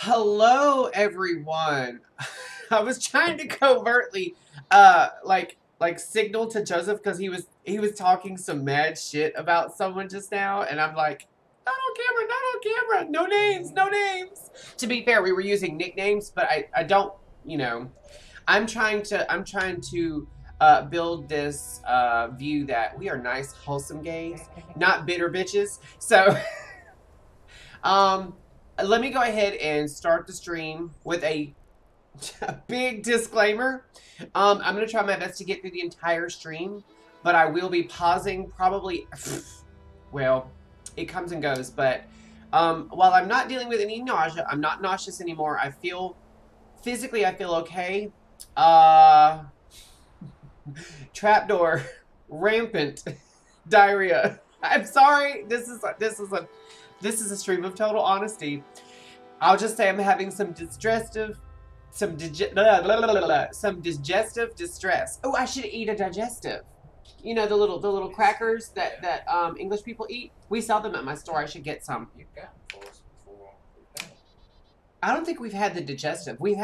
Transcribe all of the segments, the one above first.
Hello, everyone. I was trying to covertly, like signal to Joseph because he was talking some mad shit about someone just now, and I'm like, not on camera, not on camera, no names, no names. To be fair, we were using nicknames, but I don't, you know, I'm trying to build this view that we are nice, wholesome gays, not bitter bitches. So Um, let me go ahead and start the stream with a big disclaimer. I'm going to try my best to get through the entire stream, but I will be pausing probably. Well, it comes and goes, but while I'm not dealing with any nausea, I'm not nauseous anymore. I feel physically, I feel okay. Uh, Trapdoor, rampant diarrhea. I'm sorry. This is a stream of total honesty. I'll just say I'm having some some digestive distress. Oh, I should eat a digestive. You know the little crackers that English people eat. We sell them at my store. I should get some. You've gotten for us before. I don't think we've had the digestive. We've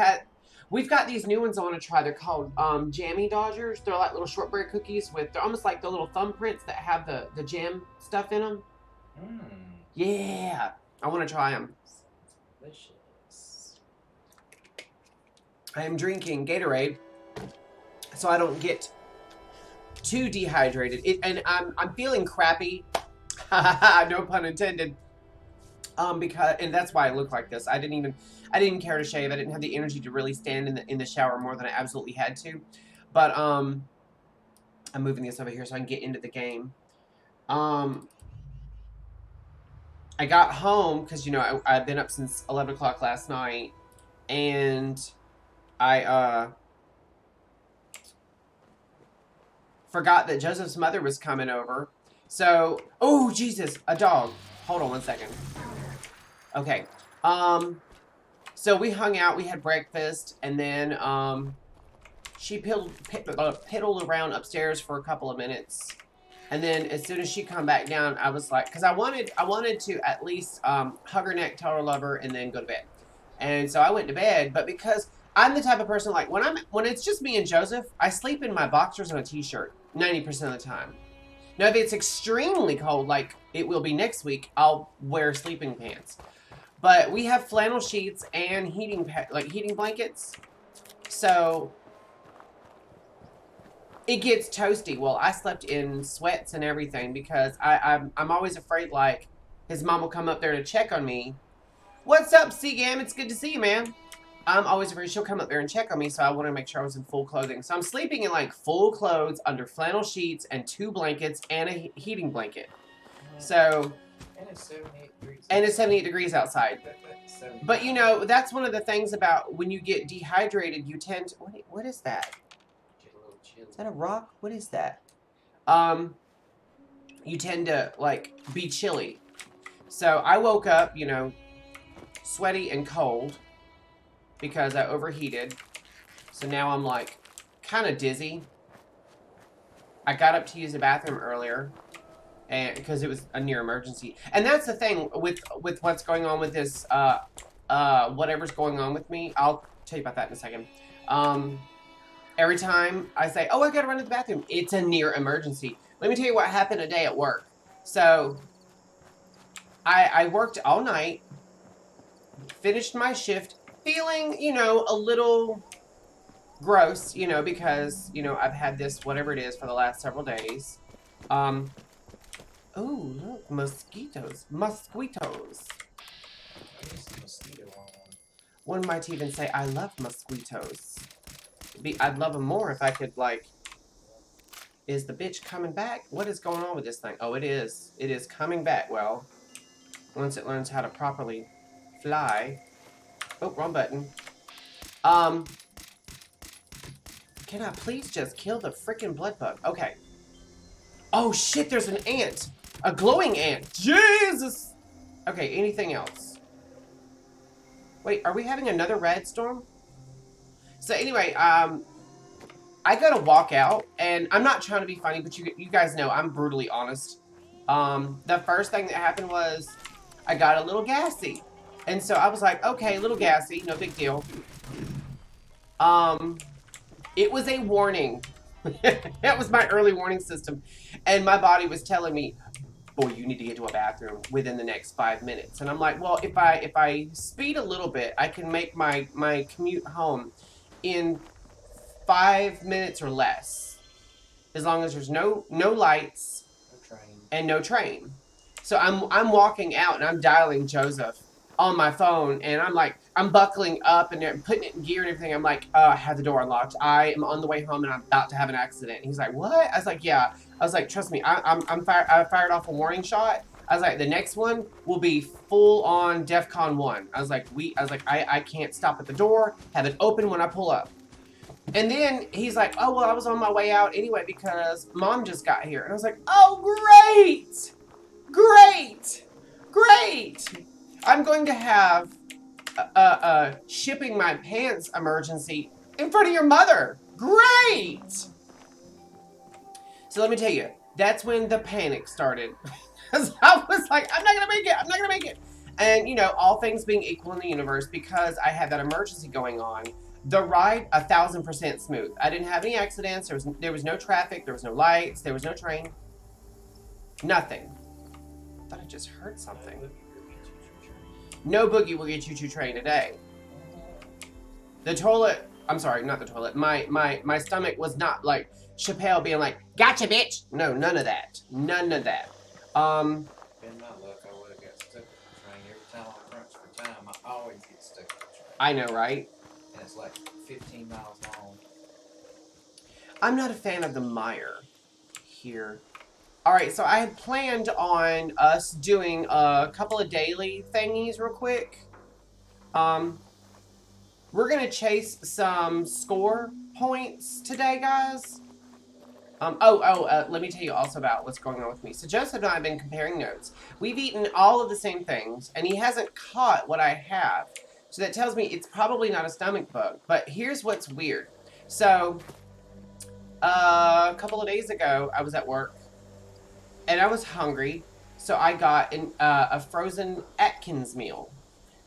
got these new ones I want to try. They're called Jammy Dodgers. They're like little shortbread cookies they're almost like the little thumbprints that have the jam stuff in them. Yeah, I want to try them. Delicious. I am drinking Gatorade so I don't get too dehydrated. And I'm feeling crappy. No pun intended. Because that's why I look like this. I didn't care to shave. I didn't have the energy to really stand in the shower more than I absolutely had to. But I'm moving this over here so I can get into the game. I got home because I've been up since 11 o'clock last night, and I forgot that Joseph's mother was coming over. So, oh Jesus, a dog. Hold on one second. Okay. So we hung out, we had breakfast, and then she piddled around upstairs for a couple of minutes. And then as soon as she come back down, I was like, because I wanted to at least hug her neck, tell her love her, and then go to bed. And so I went to bed, but because I'm the type of person like when it's just me and Joseph, I sleep in my boxers and a t-shirt 90% of the time. Now if it's extremely cold, like it will be next week, I'll wear sleeping pants. But we have flannel sheets and heating blankets, so it gets toasty. Well, I slept in sweats and everything because I'm always afraid like his mom will come up there to check on me. What's up, Seagam? It's good to see you, man. I'm always afraid she'll come up there and check on me, so I want to make sure I was in full clothing. So I'm sleeping in like full clothes under flannel sheets and 2 blankets and a heating blanket. So. And it's 78 degrees. And it's 78 degrees outside. But that's one of the things about when you get dehydrated, you tend to, what is that? Get a little chilly. Is that a rock? What is that? You tend to like be chilly. So I woke up, sweaty and cold because I overheated. So now I'm like kind of dizzy. I got up to use the bathroom earlier. And because it was a near emergency. And that's the thing with what's going on with this whatever's going on with me. I'll tell you about that in a second. Every time I say, oh, I gotta run to the bathroom, it's a near emergency. Let me tell you what happened today at work. So I worked all night, finished my shift, feeling, a little gross, because, I've had this, whatever it is, for the last several days. Oh, look, mosquitoes. Mosquitoes. One might even say, I love mosquitoes. I'd love them more if I could, is the bitch coming back? What is going on with this thing? Oh, it is. It is coming back. Well, once it learns how to properly fly. Oh, wrong button. Can I please just kill the freaking blood bug? Okay. Oh, shit, there's an ant. A glowing ant. Jesus! Okay, anything else? Wait, are we having another red storm? So anyway, I gotta walk out, and I'm not trying to be funny, but you guys know I'm brutally honest. The first thing that happened was I got a little gassy. And so I was like, okay, a little gassy, no big deal. It was a warning. That was my early warning system. And my body was telling me, boy, you need to get to a bathroom within the next 5 minutes. And I'm like, well, if I speed a little bit, I can make my commute home in 5 minutes or less. As long as there's no lights No train. and no train. So I'm walking out and I'm dialing Joseph on my phone, and I'm buckling up and putting it in gear and everything. I'm like, I have the door unlocked. I am on the way home and I'm about to have an accident. And he's like, what? I was like, yeah. I was like, trust me, I fired off a warning shot. I was like, the next one will be full on DEFCON 1. I was like, I can't stop at the door, have it open when I pull up. And then he's like, oh, well, I was on my way out anyway because mom just got here. And I was like, oh, great. Great. Great. I'm going to have a shipping my pants emergency in front of your mother. Great. So let me tell you, that's when the panic started. Because I was like, I'm not going to make it. I'm not going to make it. And, you know, all things being equal in the universe, because I had that emergency going on, the ride, 1,000% smooth. I didn't have any accidents. There was no traffic. There was no lights. There was no train. Nothing. I thought I just heard something. No boogie woogie choo choo train today. The toilet, I'm sorry, not the toilet. My stomach was not like Chappelle being like, gotcha, bitch. No, none of that. None of that. In my luck, I would have got stuck with the train. Every time I crunch for time, I always get stuck with the train. I know, right? And it's like 15 miles long. I'm not a fan of the mire here. All right, so I had planned on us doing a couple of daily thingies real quick. We're going to chase some score points today, guys. Let me tell you also about what's going on with me. So Joseph and I have been comparing notes. We've eaten all of the same things, and he hasn't caught what I have. So that tells me it's probably not a stomach bug. But here's what's weird. So a couple of days ago, I was at work, and I was hungry. So I got a frozen Atkins meal.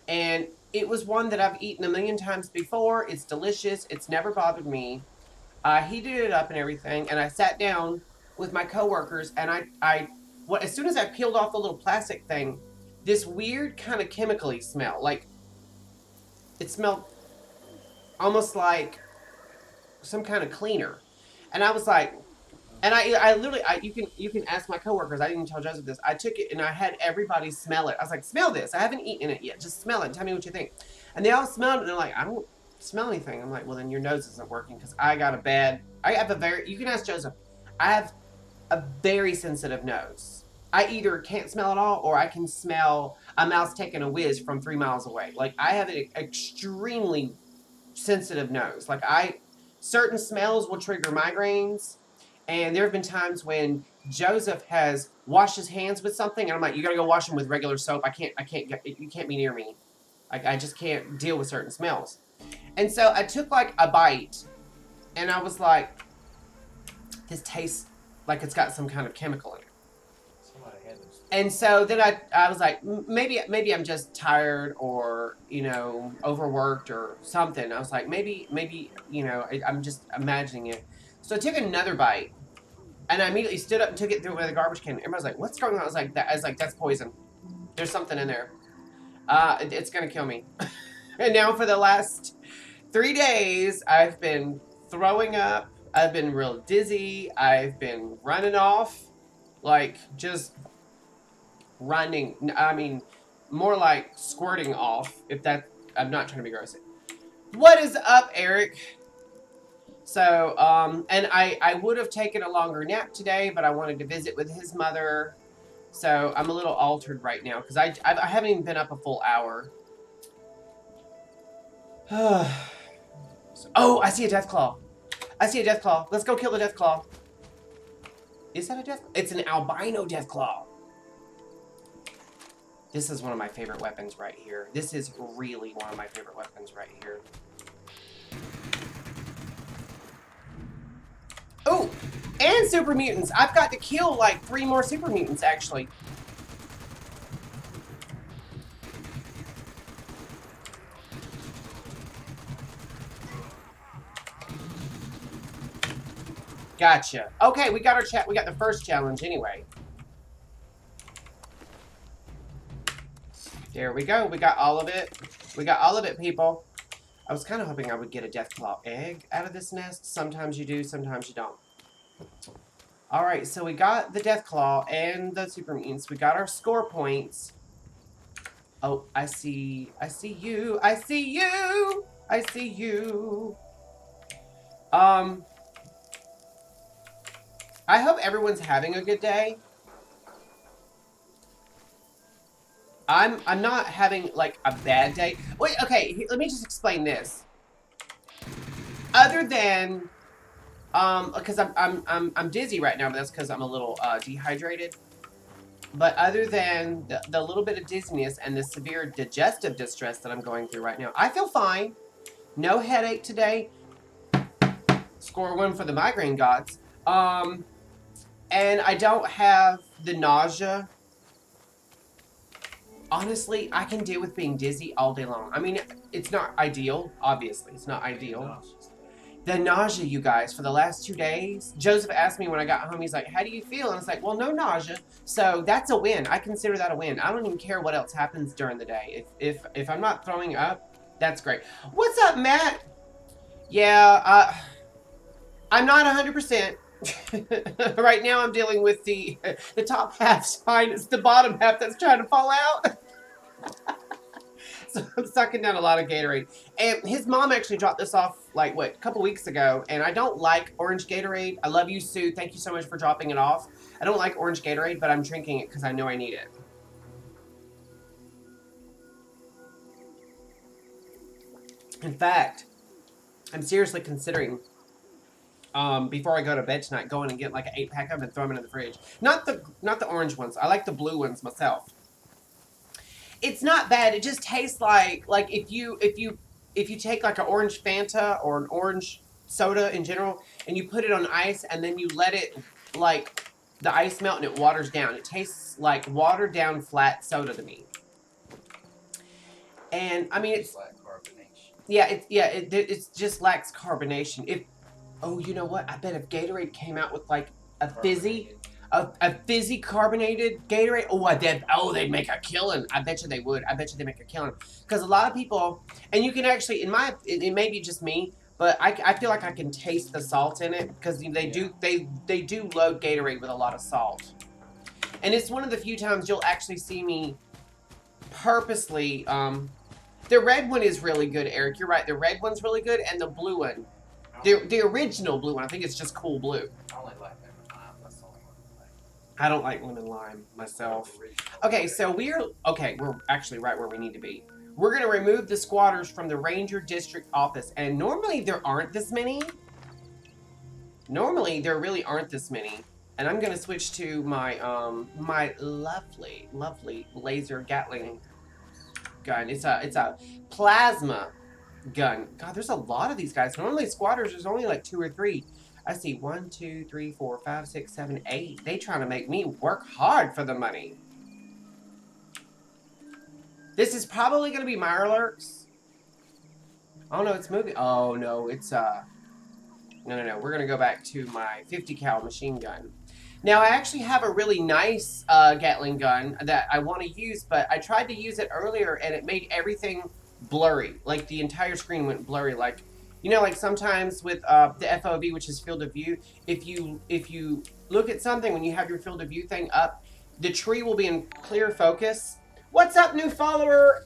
And it was one that I've eaten a million times before. It's delicious. It's never bothered me. I heated it up and everything, and I sat down with my coworkers, and as soon as I peeled off the little plastic thing, this weird kind of chemically smell, like it smelled almost like some kind of cleaner, and I was like, and I literally, you can ask my coworkers. I didn't tell Joseph this. I took it and I had everybody smell it. I was like, smell this. I haven't eaten it yet. Just smell it. And tell me what you think. And they all smelled it, and they're like, I don't smell anything. I'm like, well, then your nose isn't working, because I have a very, you can ask Joseph, I have a very sensitive nose. I either can't smell at all, or I can smell a mouse taking a whiz from 3 miles away. Like, I have an extremely sensitive nose. Like, certain smells will trigger migraines, and there have been times when Joseph has washed his hands with something, and I'm like, you gotta go wash them with regular soap. You can't be near me. I just can't deal with certain smells. And so I took like a bite, and I was like, this tastes like it's got some kind of chemical in it. Somebody had this. And so then I was like, maybe I'm just tired, or, you know, overworked or something. I was like, maybe, you know, I'm just imagining it. So I took another bite, and I immediately stood up and took it through with a garbage can. Everybody's like, what's going on? I was like, that's poison. There's something in there. It's gonna kill me. And now for the last 3 days, I've been throwing up. I've been real dizzy. I've been running off. Like, just running. I mean, more like squirting off. I'm not trying to be gross. What is up, Eric? So, and I would have taken a longer nap today, but I wanted to visit with his mother. So I'm a little altered right now, because I haven't even been up a full hour. Oh, I see a death claw. I see a death claw. Let's go kill the death claw. Is that a death claw? It's an albino death claw. This is one of my favorite weapons right here. This is really one of my favorite weapons right here. Oh, and super mutants. I've got to kill like 3 more super mutants, actually. Gotcha. Okay, we got our chat. We got the first challenge anyway. There we go. We got all of it. We got all of it, people. I was kind of hoping I would get a Deathclaw egg out of this nest. Sometimes you do, sometimes you don't. All right, so we got the Deathclaw and the Super Mutants. We got our score points. Oh, I see you. I see you. I see you. I hope everyone's having a good day. I'm not having like a bad day. Wait, okay, let me just explain this. Other than because I'm dizzy right now, but that's because I'm a little dehydrated. But other than the little bit of dizziness and the severe digestive distress that I'm going through right now, I feel fine. No headache today. Score 1 for the migraine gods. And I don't have the nausea. Honestly, I can deal with being dizzy all day long. I mean, it's not ideal. Obviously, it's not ideal. The nausea, you guys, for the last 2 days. Joseph asked me when I got home, he's like, how do you feel? And I was like, well, no nausea. So that's a win. I consider that a win. I don't even care what else happens during the day. If I'm not throwing up, that's great. What's up, Matt? Yeah, I'm not 100%. Right now I'm dealing with the top half's fine. It's the bottom half that's trying to fall out. So I'm sucking down a lot of Gatorade. And his mom actually dropped this off, like, what, a couple weeks ago. And I don't like orange Gatorade. I love you, Sue. Thank you so much for dropping it off. I don't like orange Gatorade, but I'm drinking it because I know I need it. In fact, I'm seriously considering, before I go to bed tonight, going and get like an 8-pack of them and throw them in the fridge. Not the orange ones. I like the blue ones myself. It's not bad. It just tastes like if you take like an orange Fanta or an orange soda in general and you put it on ice and then you let it like the ice melt and it waters down. It tastes like watered down flat soda to me. And I mean it's like carbonation. Yeah, it just lacks carbonation. Oh, you know what? I bet if Gatorade came out with like a fizzy carbonated Gatorade. They'd make a killing. I bet you they would. I bet you they make a killing. Because a lot of people, and you can actually, it may be just me, but I feel like I can taste the salt in it because they do load Gatorade with a lot of salt. And it's one of the few times you'll actually see me purposely, the red one is really good, Eric. You're right. The red one's really good, and the blue one, the original blue one, I think it's just cool blue. I only like lemon lime. That's the only one I like. I don't like lemon lime myself. Okay, so we're actually right where we need to be. We're going to remove the squatters from the Ranger District office. And normally there aren't this many. Normally there really aren't this many. And I'm going to switch to my my lovely laser Gatling gun. It's a plasma gun. God, there's a lot of these guys. Normally squatters, there's only like 2 or 3. I see 1, 2, 3, 4, 5, 6, 7, 8. They trying to make me work hard for the money. This is probably going to be Mirelurks. Oh, no, it's moving. Oh, no, it's, no. We're going to go back to my 50 cal machine gun. Now, I actually have a really nice Gatling gun that I want to use, but I tried to use it earlier, and it made everything blurry. Like, the entire screen went blurry. Like, you know, like sometimes with the FOV, which is field of view, if you look at something when you have your field of view thing up, the tree will be in clear focus. What's up, new follower?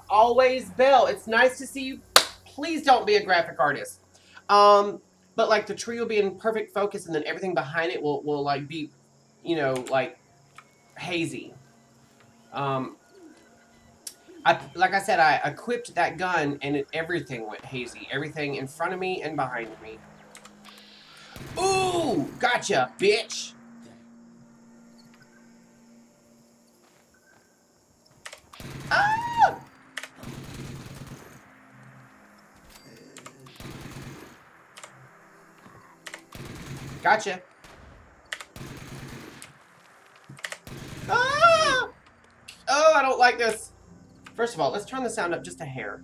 Always Bell. It's nice to see you. Please don't be a graphic artist. But like the tree will be in perfect focus, and then everything behind it will like be, you know, like hazy. Like I said, I equipped that gun, and everything went hazy. Everything in front of me and behind me. Ooh, gotcha, bitch. Ah! Gotcha. Ah! Oh, I don't like this. First of all, let's turn the sound up just a hair.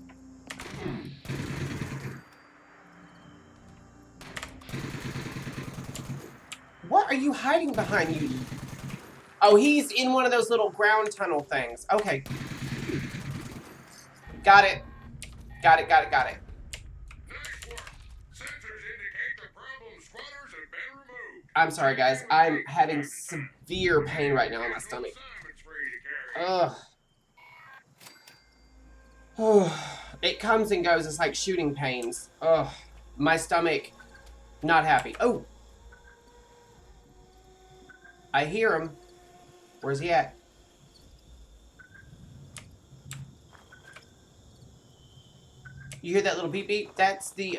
are you hiding behind, you? Oh, he's in one of those little ground tunnel things. Okay. Got it. Got it, got it, got it. Nice work. Sensors indicate the problem squatters have been removed. I'm sorry, guys. I'm having severe pain right now in my stomach. Ugh. It comes and goes. It's like shooting pains. Ugh. My stomach, not happy. Oh. I hear him. Where's he at? You hear that little beep beep? That's the,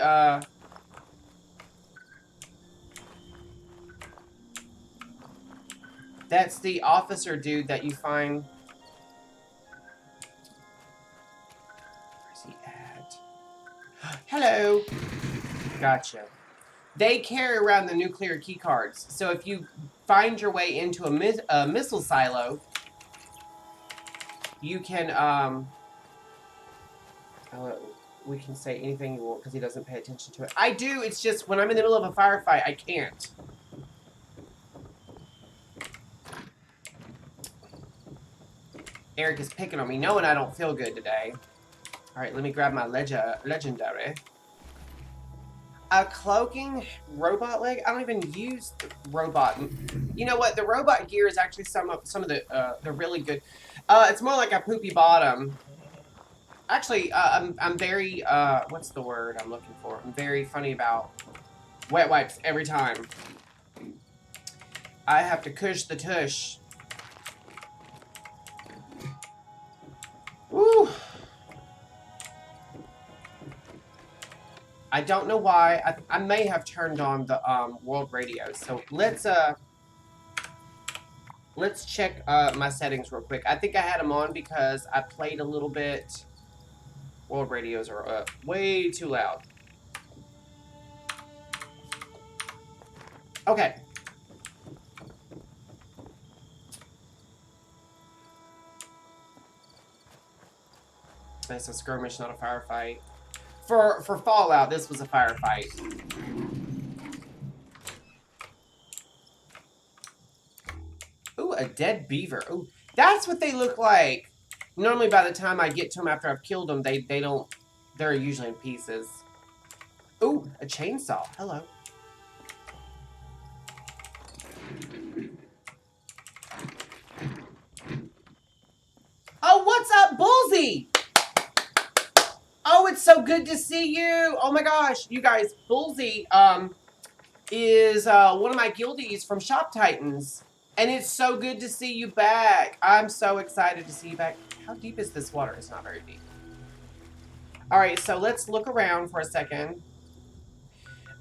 that's the officer dude that you find. Where's he at? Hello. Gotcha. They carry around the nuclear key cards. So if you find your way into a missile silo, you can, we can say anything you want because he doesn't pay attention to it. I do, it's just when I'm in the middle of a firefight, I can't. Eric is picking on me, knowing I don't feel good today. Alright, let me grab my legendary. A cloaking robot leg? I don't even use the robot. You know what? The robot gear is actually some of the really good. It's more like a poopy bottom. Actually, I'm very, what's the word I'm looking for? I'm very funny about wet wipes every time. I have to cush the tush. Woo! I don't know why. I may have turned on the world radio. So let's check my settings real quick. I think I had them on because I played a little bit. World radios are way too loud. Okay. It's a skirmish, not a firefight. For Fallout, this was a firefight. Ooh, a dead beaver. Ooh, that's what they look like. Normally, by the time I get to them after I've killed them, they're usually in pieces. Ooh, a chainsaw. Hello. Oh, what's up, Bullseye? Oh, it's so good to see you. Oh my gosh, you guys, Bullseye is one of my guildies from Shop Titans. And it's so good to see you back. I'm so excited to see you back. How deep is this water? It's not very deep. Alright, so let's look around for a second.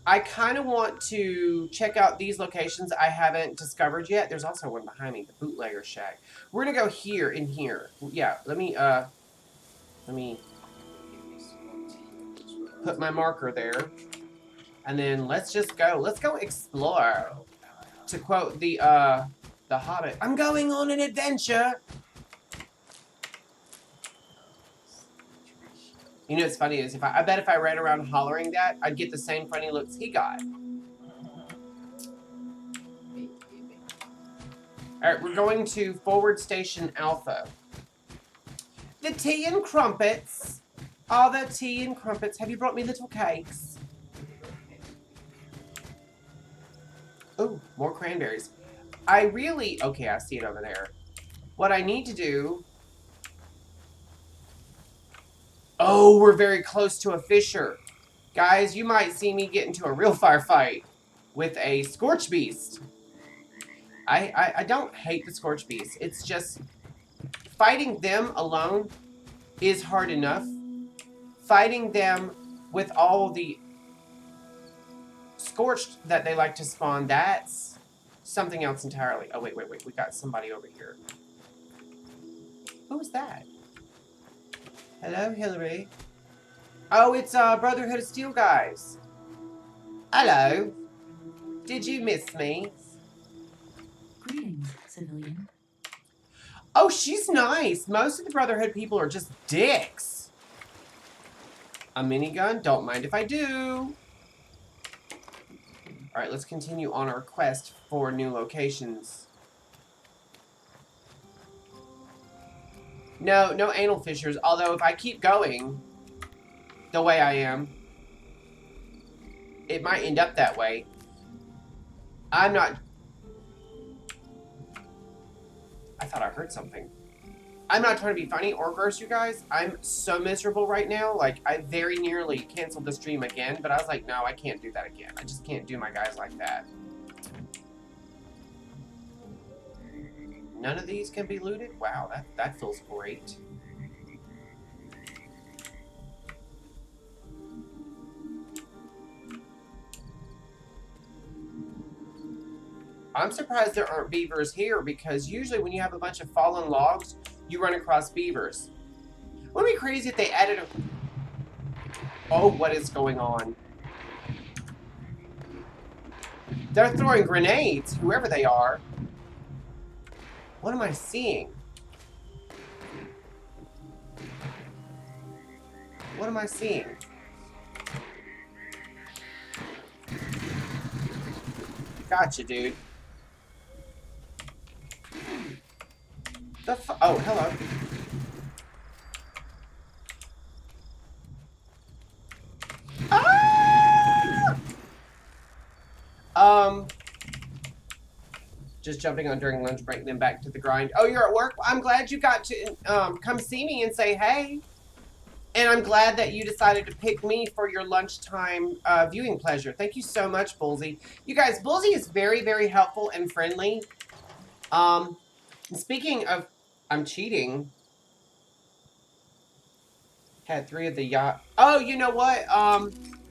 I kind of want to check out these locations I haven't discovered yet. There's also one behind me, the bootlegger shack. We're gonna go here and here. Yeah, let me put my marker there. And then let's just go. Let's go explore. To quote the Hobbit, I'm going on an adventure. You know what's funny is I bet if I ran around hollering that, I'd get the same funny looks he got. Alright, we're going to Forward Station Alpha. The tea and crumpets. All the tea and crumpets. Have you brought me little cakes? Oh, more cranberries. Okay, I see it over there. What I need to do... Oh, we're very close to a fissure. Guys, you might see me get into a real firefight with a Scorch Beast. I don't hate the Scorch Beast. It's just... Fighting them alone is hard enough. Fighting them with all the Scorched that they like to spawn, that's something else entirely. Oh, wait. We got somebody over here. Who was that? Hello, Hillary. Oh, it's Brotherhood of Steel guys. Hello. Did you miss me? Greetings, civilian. Oh, she's nice. Most of the Brotherhood people are just dicks. A minigun? Don't mind if I do. Alright, let's continue on our quest for new locations. No, no anal fissures. Although if I keep going the way I am, it might end up that way. I'm not... I thought I heard something. I'm not trying to be funny or gross, you guys. I'm so miserable right now. Like, I very nearly canceled the stream again, but I was like, no, I can't do that again. I just can't do my guys like that. None of these can be looted? Wow, that feels great. I'm surprised there aren't beavers here because usually when you have a bunch of fallen logs, you run across beavers. Wouldn't it be crazy if they added a... Oh, what is going on? They're throwing grenades, whoever they are. What am I seeing? What am I seeing? Gotcha, dude. Oh, hello. Ah! Just jumping on during lunch break, then back to the grind. Oh, you're at work? I'm glad you got to come see me and say hey. And I'm glad that you decided to pick me for your lunchtime viewing pleasure. Thank you so much, Bullsy. You guys, Bullsy is very, very helpful and friendly. Speaking of, I'm cheating. Had 3 of the yacht. Oh, you know what?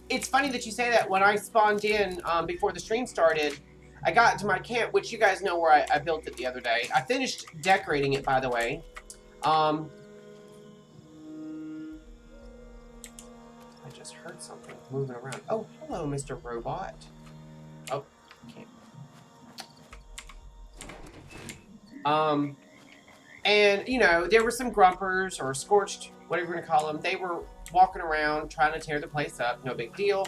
It's funny that you say that. When I spawned in before the stream started, I got to my camp, which you guys know where I built it the other day. I finished decorating it, by the way. I just heard something moving around. Oh, hello, Mr. Robot. Oh, can't. And, you know, there were some grumpers or scorched, whatever you want to call them. They were walking around trying to tear the place up. No big deal.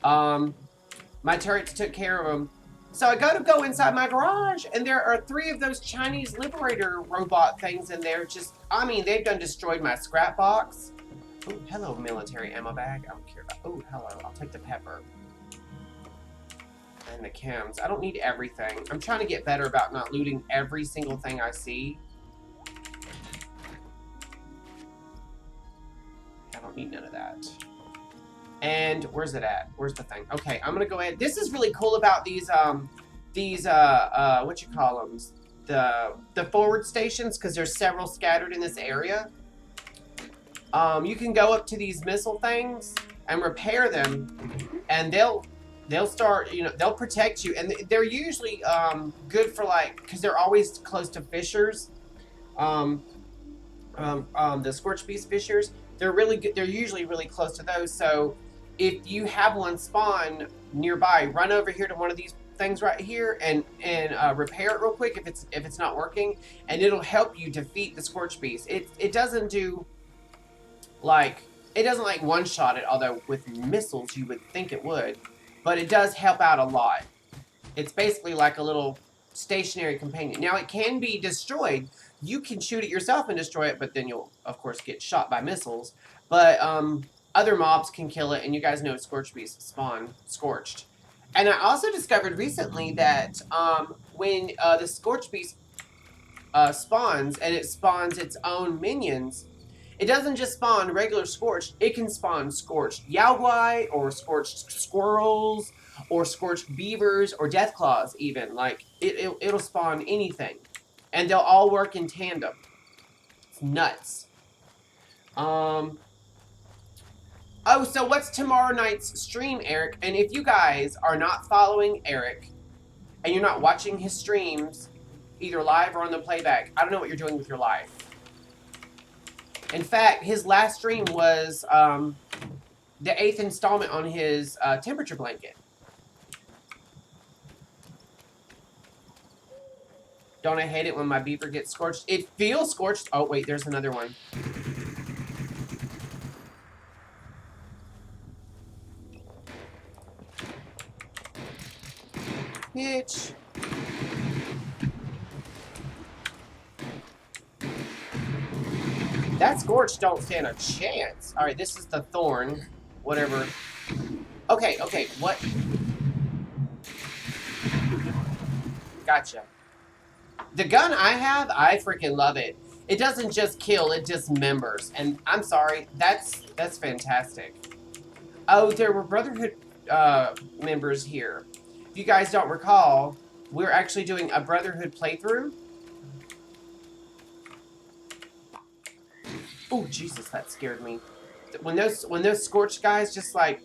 My turrets took care of them. So I go inside my garage, and there are 3 of those Chinese Liberator robot things in there. Just, I mean, they've done destroyed my scrap box. Oh, hello, military ammo bag. I don't care about... Oh, hello. I'll take the pepper. And the chems. I don't need everything. I'm trying to get better about not looting every single thing I see. I don't need none of that. And where's it at? Where's the thing? Okay, I'm gonna go ahead. This is really cool about these what you call them? The forward stations, because there's several scattered in this area. You can go up to these missile things and repair them, and they'll start, you know, they'll protect you, and they're usually good for, like, because they're always close to fissures. The Scorch Beast fissures, they're really good. They're usually really close to those. So if you have one spawn nearby, run over here to one of these things right here and repair it real quick if it's not working, and it'll help you defeat the Scorch Beast. It doesn't do like one-shot it, although with missiles you would think it would, but it does help out a lot. It's basically like a little stationary companion. Now it can be destroyed. You can shoot it yourself and destroy it, but then you'll of course get shot by missiles. But other mobs can kill it, and you guys know Scorch Beasts spawn scorched. And I also discovered recently that when the Scorch Beast spawns, and it spawns its own minions, it doesn't just spawn regular scorched, it can spawn scorched Yaogwai, or scorched squirrels, or scorched beavers, or deathclaws even. Like, it'll spawn anything. And they'll all work in tandem. It's nuts. Oh, so what's tomorrow night's stream, Eric? And if you guys are not following Eric, and you're not watching his streams, either live or on the playback, I don't know what you're doing with your life. In fact, his last stream was the 8th installment on his temperature blanket. Don't I hate it when my beaver gets scorched? It feels scorched. Oh, wait, there's another one. Bitch. That Scorch don't stand a chance. Alright, this is the Thorn. Whatever. Okay, okay, what? Gotcha. The gun I have, I freaking love it. It doesn't just kill, it dismembers. And I'm sorry, that's fantastic. Oh, there were Brotherhood members here. If you guys don't recall, we're actually doing a Brotherhood playthrough. Oh, Jesus, that scared me. When those Scorch guys just like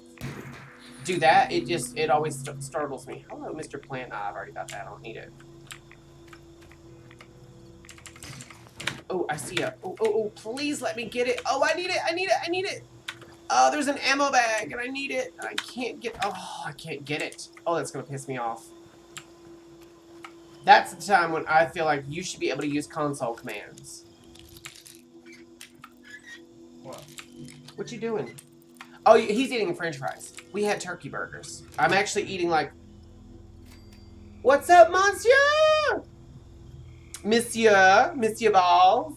do that, it always startles me. Hello, Mr. Plant. I've already got that. I don't need it. Oh, I see a. Oh, please let me get it. Oh, I need it. I need it. I need it. Oh, there's an ammo bag and I need it. I can't get. Oh, I can't get it. Oh, that's gonna piss me off. That's the time when I feel like you should be able to use console commands. What? What you doing? Oh, he's eating French fries. We had turkey burgers. I'm actually eating like. What's up, monsieur? Monsieur Balls.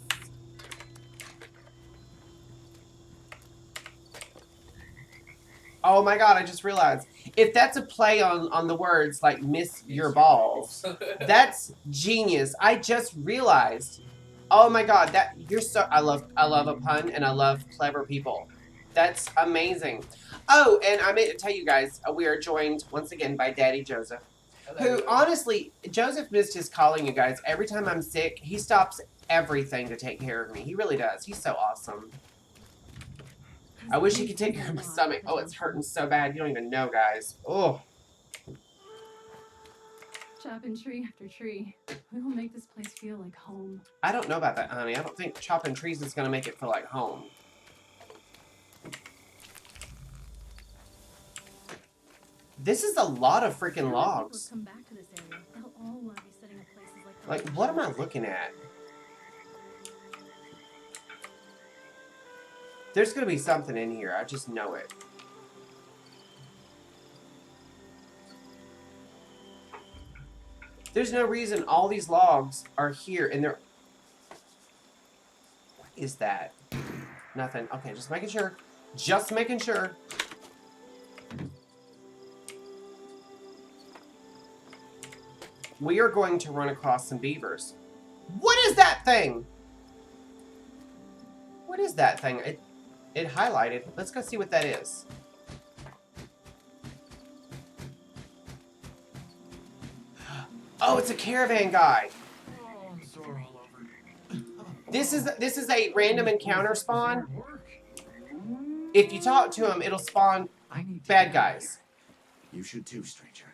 Oh my god, I just realized. If that's a play on the words like miss your balls, that's genius. I just realized. Oh my god, that you're so I love a pun and I love clever people. That's amazing. Oh, and I meant to tell you guys, we are joined once again by Daddy Joseph. Hello. Who, honestly, Joseph missed his calling, you guys. Every time I'm sick, he stops everything to take care of me. He really does. He's so awesome. I wish he could take care of my stomach. Oh, it's hurting so bad. You don't even know, guys. Oh. Chopping tree after tree. We will make this place feel like home. I don't know about that, honey. I don't think chopping trees is going to make it feel like home. This is a lot of freaking logs. Come back to this area. They'll all want to be setting up places like Like, what am I looking at? There's going to be something in here. I just know it. There's no reason all these logs are here and they're... What is that? Nothing. Okay, just making sure. Just making sure. We are going to run across some beavers. What is that thing? What is that thing? It highlighted. Let's go see what that is. Oh, it's a caravan guy. Oh, I'm sore all over. This is a random encounter spawn. If you talk to him, it'll spawn bad guys. You should too, stranger.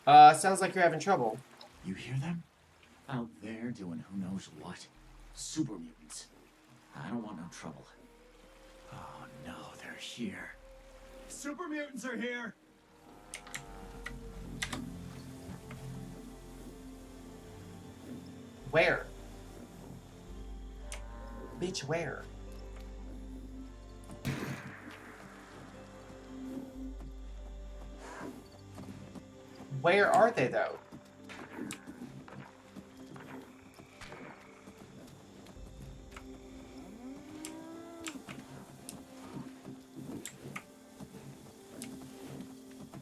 Sounds like you're having trouble. You hear them? Out there doing who knows what. Super mutants. I don't want no trouble. Oh no, they're here. Super mutants are here! Where? Bitch, where? Where are they, though?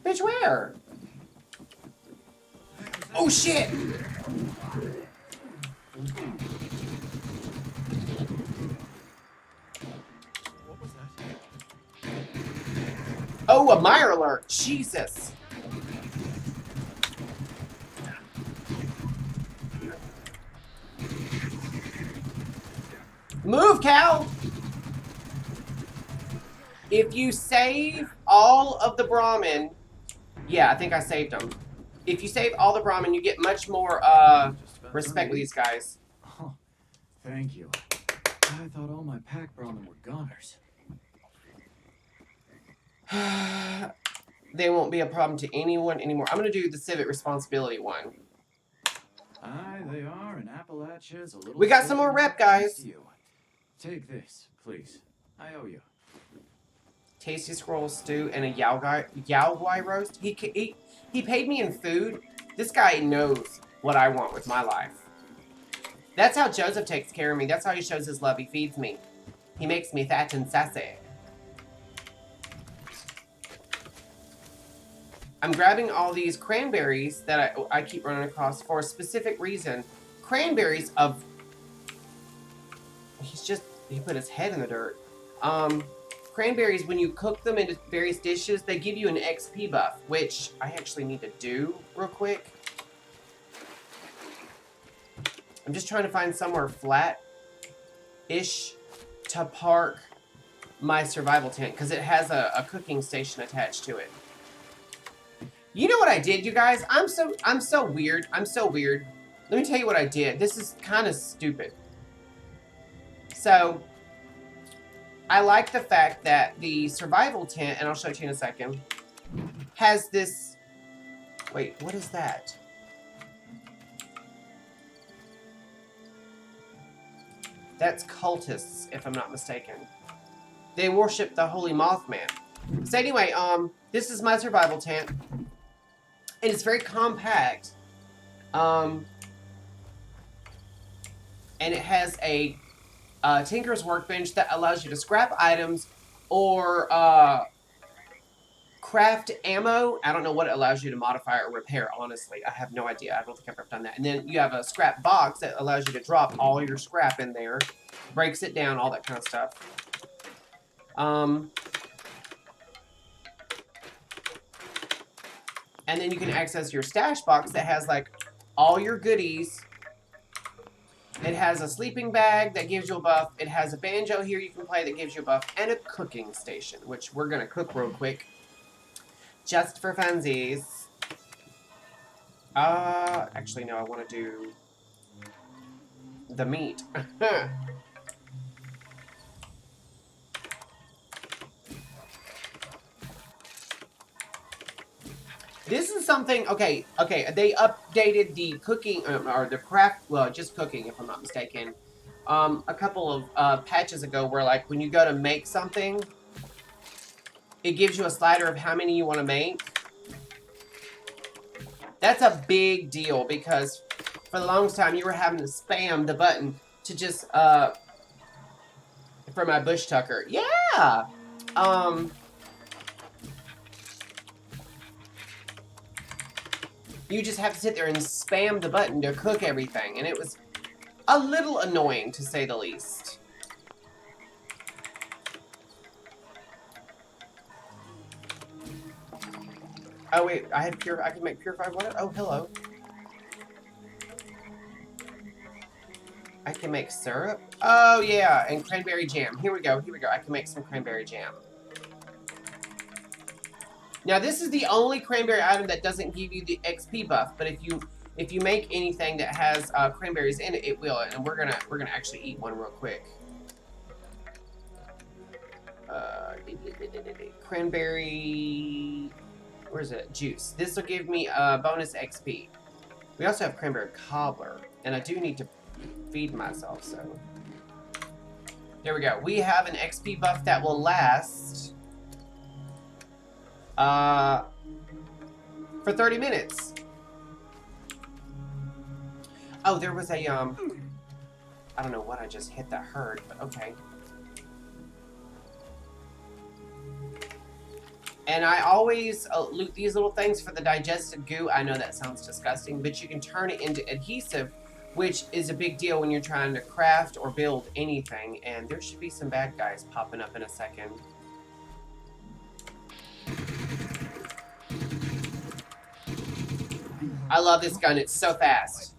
Bitch, where? Oh, shit! What was that? Oh, a mire alert! Jesus! Move, cow! If you save all of the Brahmin... Yeah, I think I saved them. If you save all the Brahmin, you get much more, respect with these guys. Oh, thank you. I thought all my pack Brahmin were goners. They won't be a problem to anyone anymore. I'm gonna do the civic responsibility one. Aye, they are, and Appalachia's a little... We got some more rep, guys. You. Take this, please. I owe you. Tasty squirrel stew and a yao guai roast. He paid me in food. This guy knows what I want with my life. That's how Joseph takes care of me. That's how he shows his love. He feeds me. He makes me fat and sassy. I'm grabbing all these cranberries that I keep running across for a specific reason. Cranberries of... He put his head in the dirt. Cranberries, when you cook them into various dishes, they give you an XP buff, which I actually need to do real quick. I'm just trying to find somewhere flat-ish to park my survival tent, because it has a cooking station attached to it. You know what I did, you guys? I'm so weird. I'm so weird. Let me tell you what I did. This is kind of stupid. So, I like the fact that the survival tent, and I'll show it to you in a second, has this... Wait, what is that? That's cultists, if I'm not mistaken. They worship the Holy Mothman. So anyway, this is my survival tent. And it's very compact. And it has a Tinker's Workbench that allows you to scrap items or craft ammo. I don't know what it allows you to modify or repair, honestly. I have no idea. I don't think I've ever done that. And then you have a scrap box that allows you to drop all your scrap in there. Breaks it down, all that kind of stuff. And then you can access your stash box that has, like, all your goodies. It has a sleeping bag that gives you a buff. It has a banjo here you can play that gives you a buff. And a cooking station, which we're going to cook real quick. Just for funsies. Actually, no, I want to do the meat. This is something, okay, they updated the cooking, or the craft, well, just cooking, if I'm not mistaken, a couple of patches ago where, like, when you go to make something, it gives you a slider of how many you want to make. That's a big deal, because for the longest time, you were having to spam the button to just, for my bush tucker. Yeah! You just have to sit there and spam the button to cook everything, and it was a little annoying, to say the least. Oh wait, I can make purified water? Oh, hello. I can make syrup? Oh yeah, and cranberry jam. Here we go, I can make some cranberry jam. Now this is the only cranberry item that doesn't give you the XP buff, but if you make anything that has cranberries in it, it will. And we're gonna actually eat one real quick. Cranberry, where's it? Juice. This will give me bonus XP. We also have cranberry cobbler, and I do need to feed myself. So there we go. We have an XP buff that will last. For 30 minutes. Oh, there was a, I don't know what I just hit that hurt, but okay. And I always loot these little things for the digestive goo. I know that sounds disgusting, but you can turn it into adhesive, which is a big deal when you're trying to craft or build anything. And there should be some bad guys popping up in a second. I love this gun. It's so fast.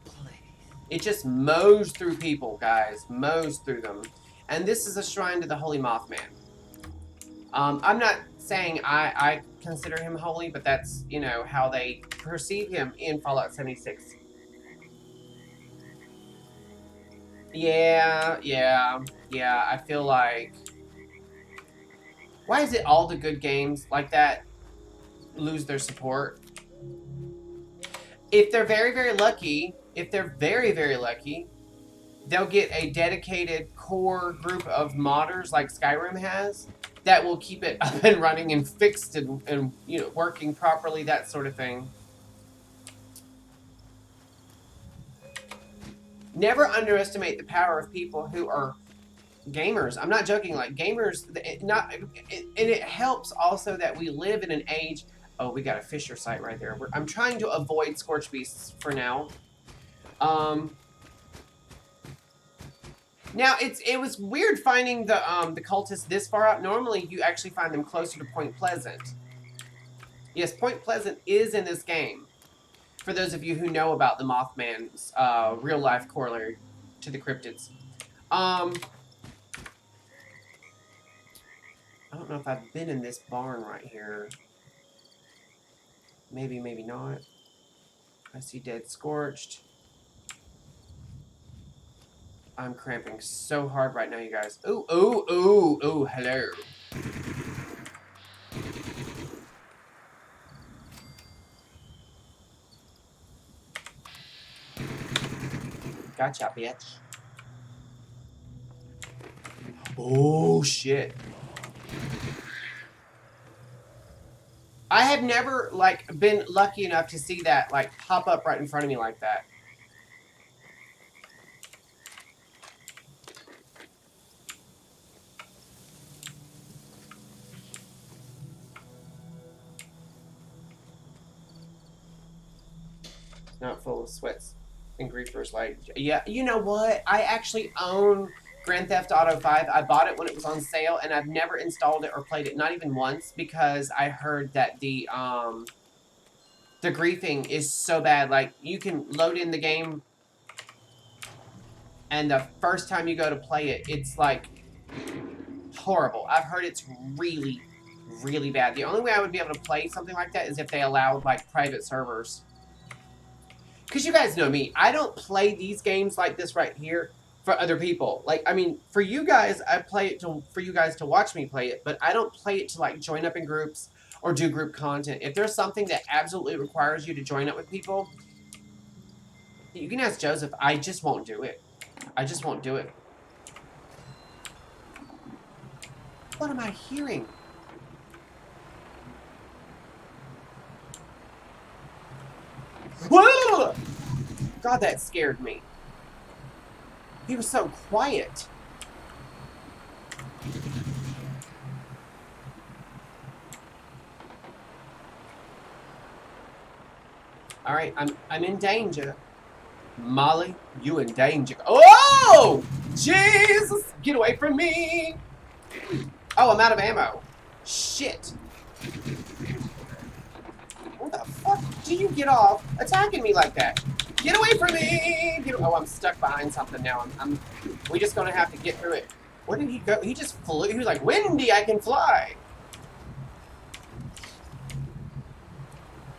It just mows through people, guys. Mows through them. And this is a shrine to the Holy Mothman. I'm not saying I consider him holy, but that's, you know, how they perceive him in Fallout 76. Yeah. I feel like... Why is it all the good games like that lose their support? If they're very, very lucky, they'll get a dedicated core group of modders like Skyrim has that will keep it up and running and fixed and you know, working properly, that sort of thing. Never underestimate the power of people who are gamers. I'm not joking. Like gamers, and it helps also that we live in an age. Oh, we got a Fisher site right there. I'm trying to avoid Scorch Beasts for now. Now it was weird finding the cultists this far out. Normally you actually find them closer to Point Pleasant. Yes, Point Pleasant is in this game. For those of you who know about the Mothman's real life corollary to the cryptids. I don't know if I've been in this barn right here. Maybe, maybe not. I see Dead Scorched. I'm cramping so hard right now, you guys. Ooh, ooh, ooh, ooh, hello. Gotcha, bitch. Oh, shit. I have never, like, been lucky enough to see that, like, pop up right in front of me like that. Not full of sweats and griefers. Like, yeah, you know what? I actually own Grand Theft Auto 5. I bought it when it was on sale, and I've never installed it or played it, not even once, because I heard that the griefing is so bad. Like, you can load in the game, and the first time you go to play it, it's like horrible. I've heard it's really, really bad. The only way I would be able to play something like that is if they allowed, like, private servers. Because you guys know me, I don't play these games like this right here for other people. Like, I mean, for you guys, I play it for you guys to watch me play it, but I don't play it to, like, join up in groups or do group content. If there's something that absolutely requires you to join up with people, you can ask Joseph. I just won't do it. I just won't do it. What am I hearing? Whoa! God, that scared me. He was so quiet. All right, I'm in danger. Molly, you in danger. Oh! Jesus! Get away from me! Oh, I'm out of ammo. Shit. Where the fuck do you get off attacking me like that? Get away from me! Oh, I'm stuck behind something now. We're just gonna have to get through it. Where did he go? He just flew. He was like, Wendy, I can fly!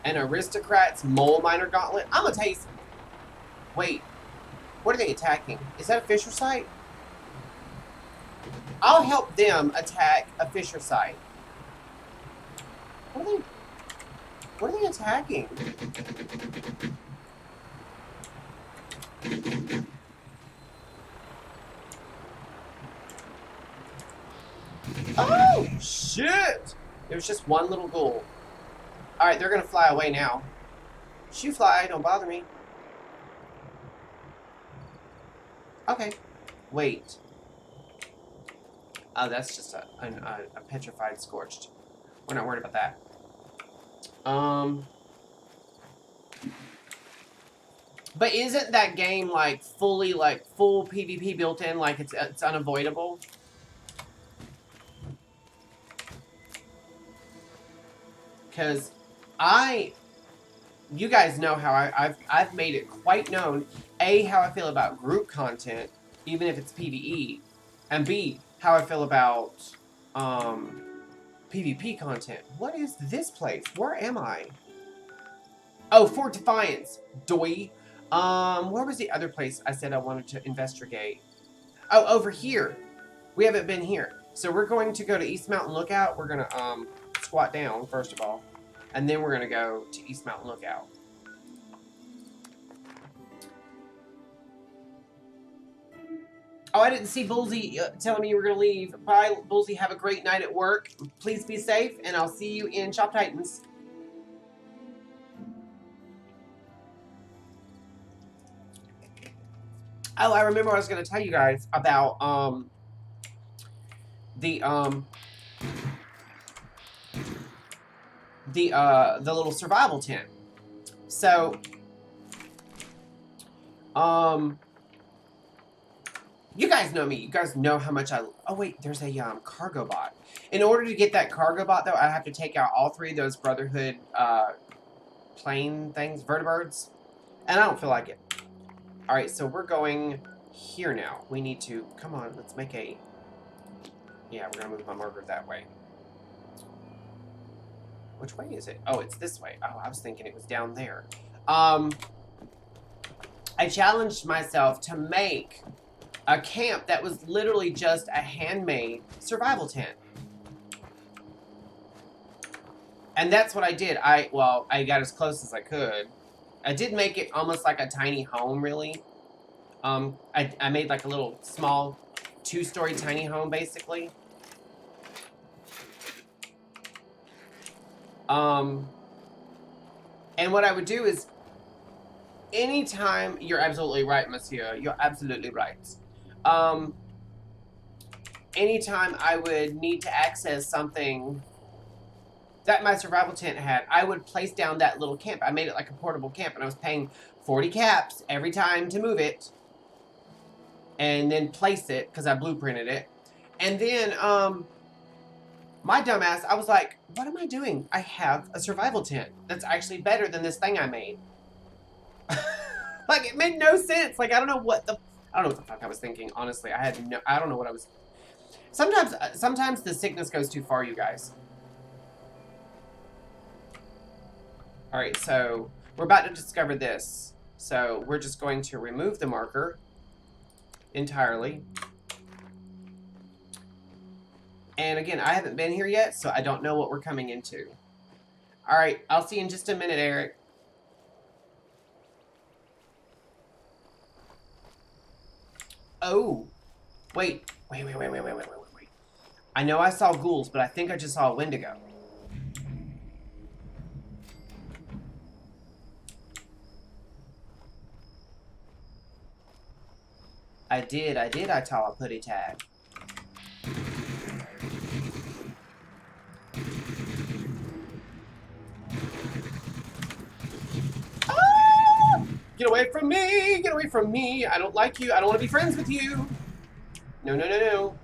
An aristocrat's mole miner gauntlet? I'm gonna tell you. Wait. What are they attacking? Is that a Fisher site? I'll help them attack a Fisher site. What are they attacking? Oh, shit! It was just one little ghoul. Alright, they're gonna fly away now. Shoo fly, don't bother me. Okay. Wait. Oh, that's just a petrified scorched. We're not worried about that. But isn't that game like fully full PvP built in, like it's unavoidable? Because you guys know how I've made it quite known, A, how I feel about group content, even if it's PvE, and B, how I feel about PvP content. What is this place? Where am I? Oh, Fort Defiance. Doi. Where was the other place I said I wanted to investigate? Oh, over here. We haven't been here. So we're going to go to East Mountain Lookout. We're going to squat down, first of all. And then we're going to go to East Mountain Lookout. Oh, I didn't see Bullseye telling me you were going to leave. Bye, Bullseye. Have a great night at work. Please be safe, and I'll see you in Shop Titans. Oh, I remember I was going to tell you guys about the the little survival tent. So you guys know me. You guys know how much I. Oh wait, there's a cargo bot. In order to get that cargo bot, though, I have to take out all 3 of those Brotherhood plane things, vertibirds, and I don't feel like it. All right, so we're going here now. We need to come on. Let's make a. Yeah, we're gonna move my marker that way. Which way is it? Oh, it's this way. Oh, I was thinking it was down there. I challenged myself to make a camp that was literally just a handmade survival tent. And that's what I did. I got as close as I could. I did make it almost like a tiny home, really. I made like a little small 2-story tiny home, basically. And what I would do is, anytime, you're absolutely right, monsieur. You're absolutely right. Anytime I would need to access something that my survival tent had, I would place down that little camp. I made it like a portable camp, and I was paying 40 caps every time to move it. And then place it, because I blueprinted it. And then, my dumbass, I was like, what am I doing? I have a survival tent that's actually better than this thing I made. Like, it made no sense. Like, I don't know what the fuck I was thinking, honestly. I don't know what I was. Sometimes the sickness goes too far, you guys. All right, so we're about to discover this. So we're just going to remove the marker entirely. And again, I haven't been here yet, so I don't know what we're coming into. All right, I'll see you in just a minute, Eric. Oh, wait. I know I saw ghouls, but I think I just saw a Wendigo. I did, I saw a putty tag. Ah! Get away from me! Get away from me! I don't like you. I don't want to be friends with you. No.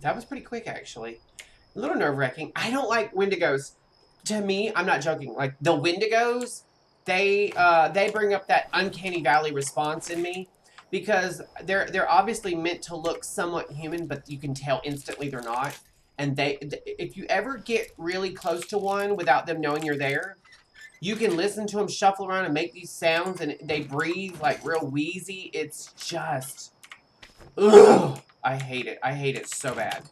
That was pretty quick, actually. A little nerve-wracking. I don't like Wendigos. To me, I'm not joking. Like, the Wendigos, they bring up that uncanny valley response in me, because they're obviously meant to look somewhat human, but you can tell instantly they're not. And if you ever get really close to one without them knowing you're there, you can listen to them shuffle around and make these sounds, and they breathe like real wheezy. It's just, ugh. I hate it. I hate it so bad.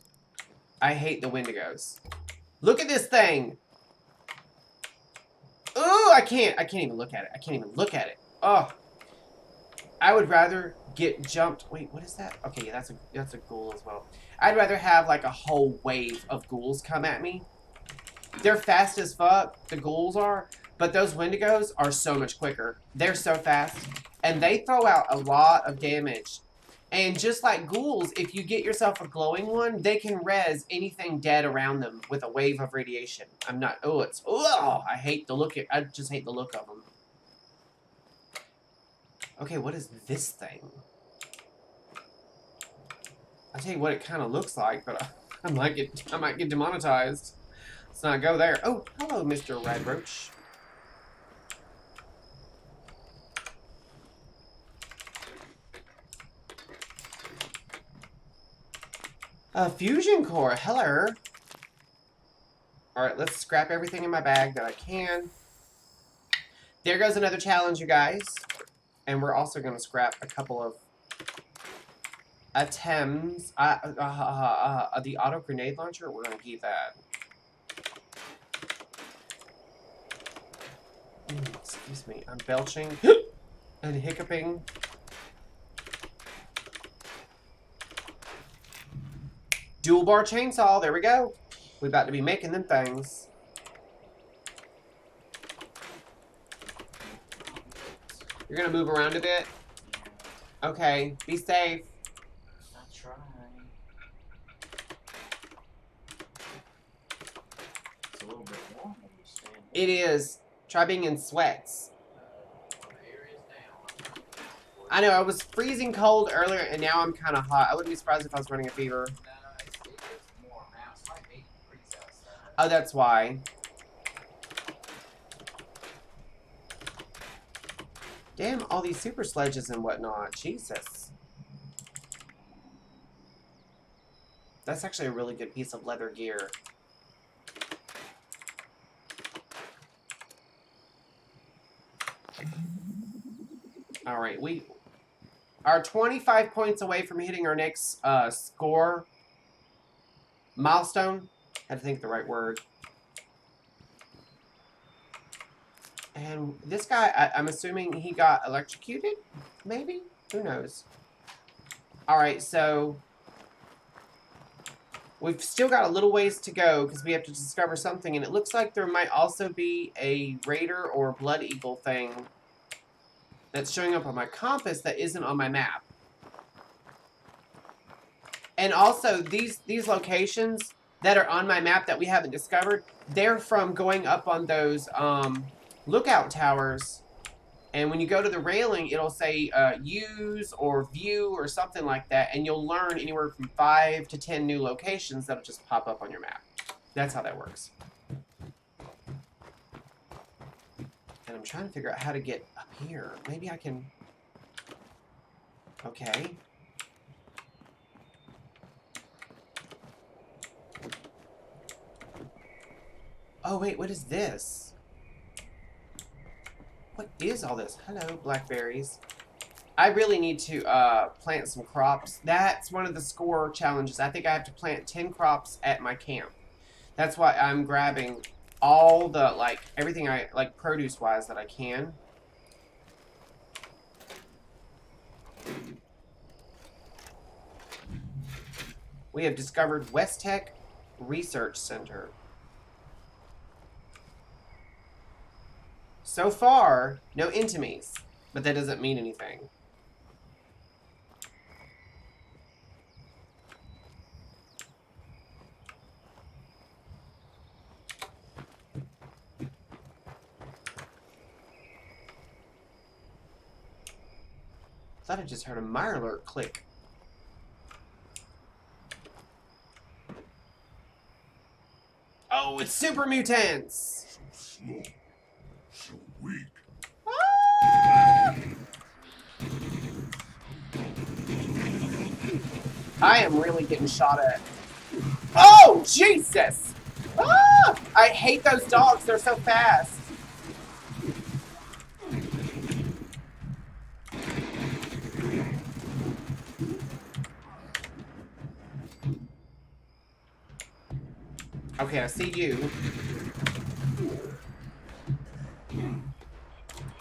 I hate the Wendigos. Look at this thing. Oh, I can't even look at it. I can't even look at it. Oh. I would rather get jumped. Wait, what is that? Okay, yeah, that's a ghoul as well. I'd rather have like a whole wave of ghouls come at me. They're fast as fuck, the ghouls are, but those Wendigos are so much quicker. They're so fast, and they throw out a lot of damage. And just like ghouls, if you get yourself a glowing one, they can res anything dead around them with a wave of radiation. I hate the look. I just hate the look of them. Okay, what is this thing? I'll tell you what it kind of looks like, but I might get demonetized. Let's not go there. Oh, hello, Mr. Radroach. A fusion core, hello. Alright, let's scrap everything in my bag that I can. There goes another challenge, you guys. And we're also going to scrap a couple of items. The auto grenade launcher, we're going to keep that. Excuse me, I'm belching and hiccuping. Dual bar chainsaw, there we go. We're about to be making them things. You're gonna move around a bit? Okay, be safe. I try. It's a little bit warm when you stand. It is. Try being in sweats. Here is down. I know, I was freezing cold earlier, and now I'm kind of hot. I wouldn't be surprised if I was running a fever. No, it gets warm now. It's like 8 degrees outside. Oh, that's why. Damn, all these super sledges and whatnot. Jesus. That's actually a really good piece of leather gear. Alright, we are 25 points away from hitting our next score milestone. I had to think the right word. And this guy, I'm assuming he got electrocuted? Maybe? Who knows? Alright, so we've still got a little ways to go because we have to discover something. And it looks like there might also be a raider or blood eagle thing that's showing up on my compass that isn't on my map. And also, these locations that are on my map that we haven't discovered, they're from going up on those lookout towers. And when you go to the railing, it'll say use or view or something like that. And you'll learn anywhere from 5 to 10 new locations that'll just pop up on your map. That's how that works. And I'm trying to figure out how to get up here. Maybe I can... Okay. Oh, wait, what is this? What is all this? Hello, blackberries. I really need to plant some crops. That's one of the score challenges. I think I have to plant 10 crops at my camp. That's why I'm grabbing all the, like, everything I, like, produce-wise that I can. We have discovered West Tech Research Center. So far, no intimies, but that doesn't mean anything. I thought I just heard a Mirelurk click. Oh, it's super mutants! So slow, so weak. Ah! I am really getting shot at. Oh, Jesus! Ah! I hate those dogs. They're so fast. Okay, I see you.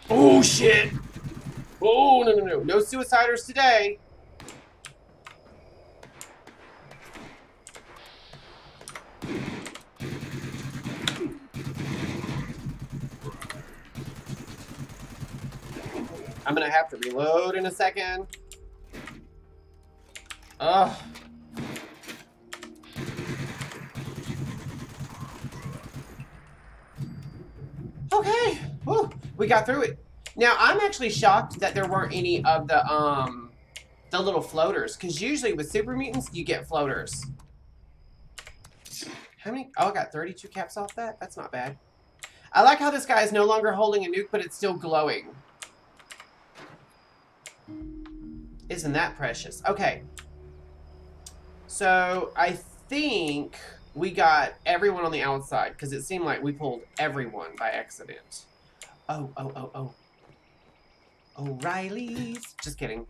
Oh, shit! Oh, no, no, no. No suiciders today. I'm gonna have to reload in a second. Ugh. Okay. Whew. We got through it. Now, I'm actually shocked that there weren't any of the little floaters. Because usually with super mutants, you get floaters. How many? Oh, I got 32 caps off that? That's not bad. I like how this guy is no longer holding a nuke, but it's still glowing. Isn't that precious? Okay. So, I think we got everyone on the outside, because it seemed like we pulled everyone by accident. Oh, oh, oh, oh. O'Reilly's. Just kidding.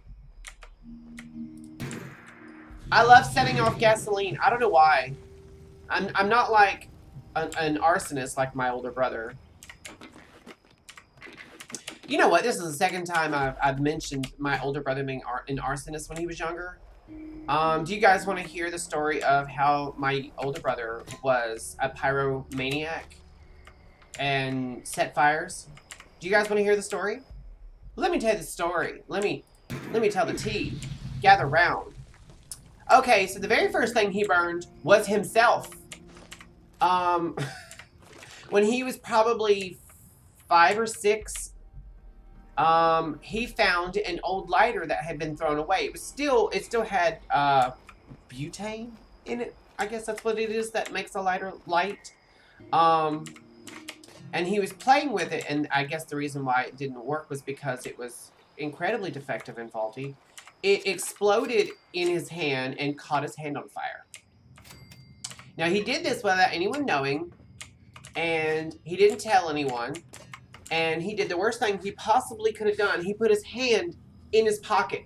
I love setting off gasoline. I don't know why. I'm not like an arsonist like my older brother. You know what? This is the second time I've mentioned my older brother being an arsonist when he was younger. Do you guys want to hear the story of how my older brother was a pyromaniac and set fires? Do you guys want to hear the story? Let me tell you the story. Let me tell the tea. Gather round. Okay, so the very first thing he burned was himself. When he was probably 5 or 6, he found an old lighter that had been thrown away. It still had butane in it. I guess that's what it is that makes a lighter light. And he was playing with it, and I guess the reason why it didn't work was because it was incredibly defective and faulty. It exploded in his hand and caught his hand on fire. Now, he did this without anyone knowing, and he didn't tell anyone, and he did the worst thing he possibly could have done. He put his hand in his pocket,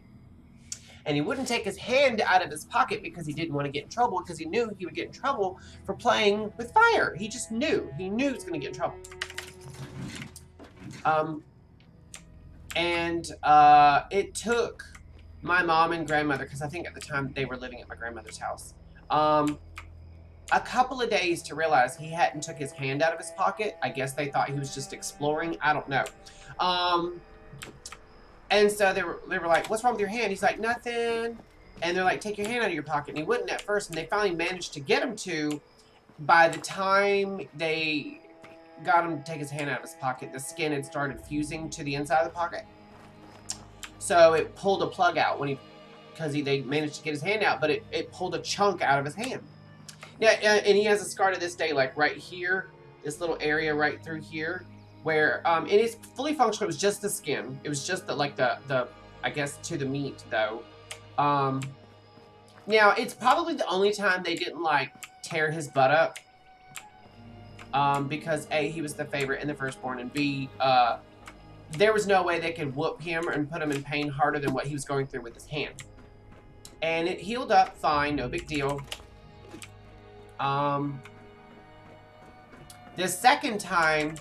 and he wouldn't take his hand out of his pocket because he didn't want to get in trouble, because he knew he would get in trouble for playing with fire. He just knew. He knew he was going to get in trouble. It took my mom and grandmother, because I think at the time they were living at my grandmother's house, a couple of days to realize he hadn't took his hand out of his pocket. I guess they thought he was just exploring. I don't know. And so they were like, "What's wrong with your hand?" He's like, "Nothing." And they're like, "Take your hand out of your pocket." And he wouldn't at first. And they finally managed to get him to. By the time they got him to take his hand out of his pocket, the skin had started fusing to the inside of the pocket. So it pulled a plug out because they managed to get his hand out, but it pulled a chunk out of his hand. Yeah, and he has a scar to this day, like right here, this little area right through here, where it is fully functional. It was just the skin. It was just the I guess to the meat though. Now it's probably the only time they didn't like tear his butt up. Because A, he was the favorite and the firstborn, and B, there was no way they could whoop him and put him in pain harder than what he was going through with his hand. And it healed up fine, no big deal. The second time,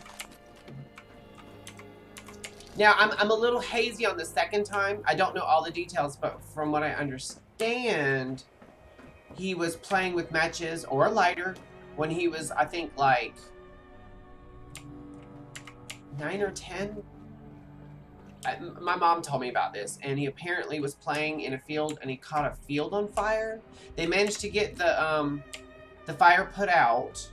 now I'm a little hazy on the second time. I don't know all the details, but from what I understand, he was playing with matches or a lighter when he was, I think, like 9 or 10. My mom told me about this, and he apparently was playing in a field, and he caught a field on fire. They managed to get the fire put out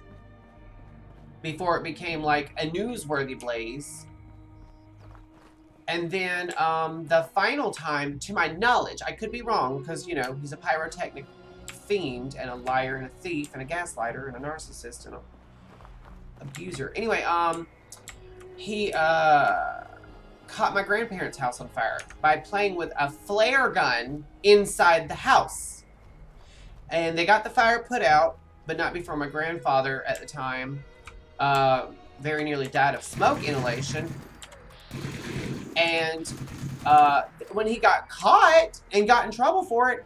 before it became like a newsworthy blaze. And then the final time, to my knowledge, I could be wrong, because, you know, he's a pyrotechnic fiend and a liar and a thief and a gaslighter and a narcissist and a abuser. Anyway, he caught my grandparents' house on fire by playing with a flare gun inside the house. And they got the fire put out, but not before my grandfather at the time very nearly died of smoke inhalation. And when he got caught and got in trouble for it,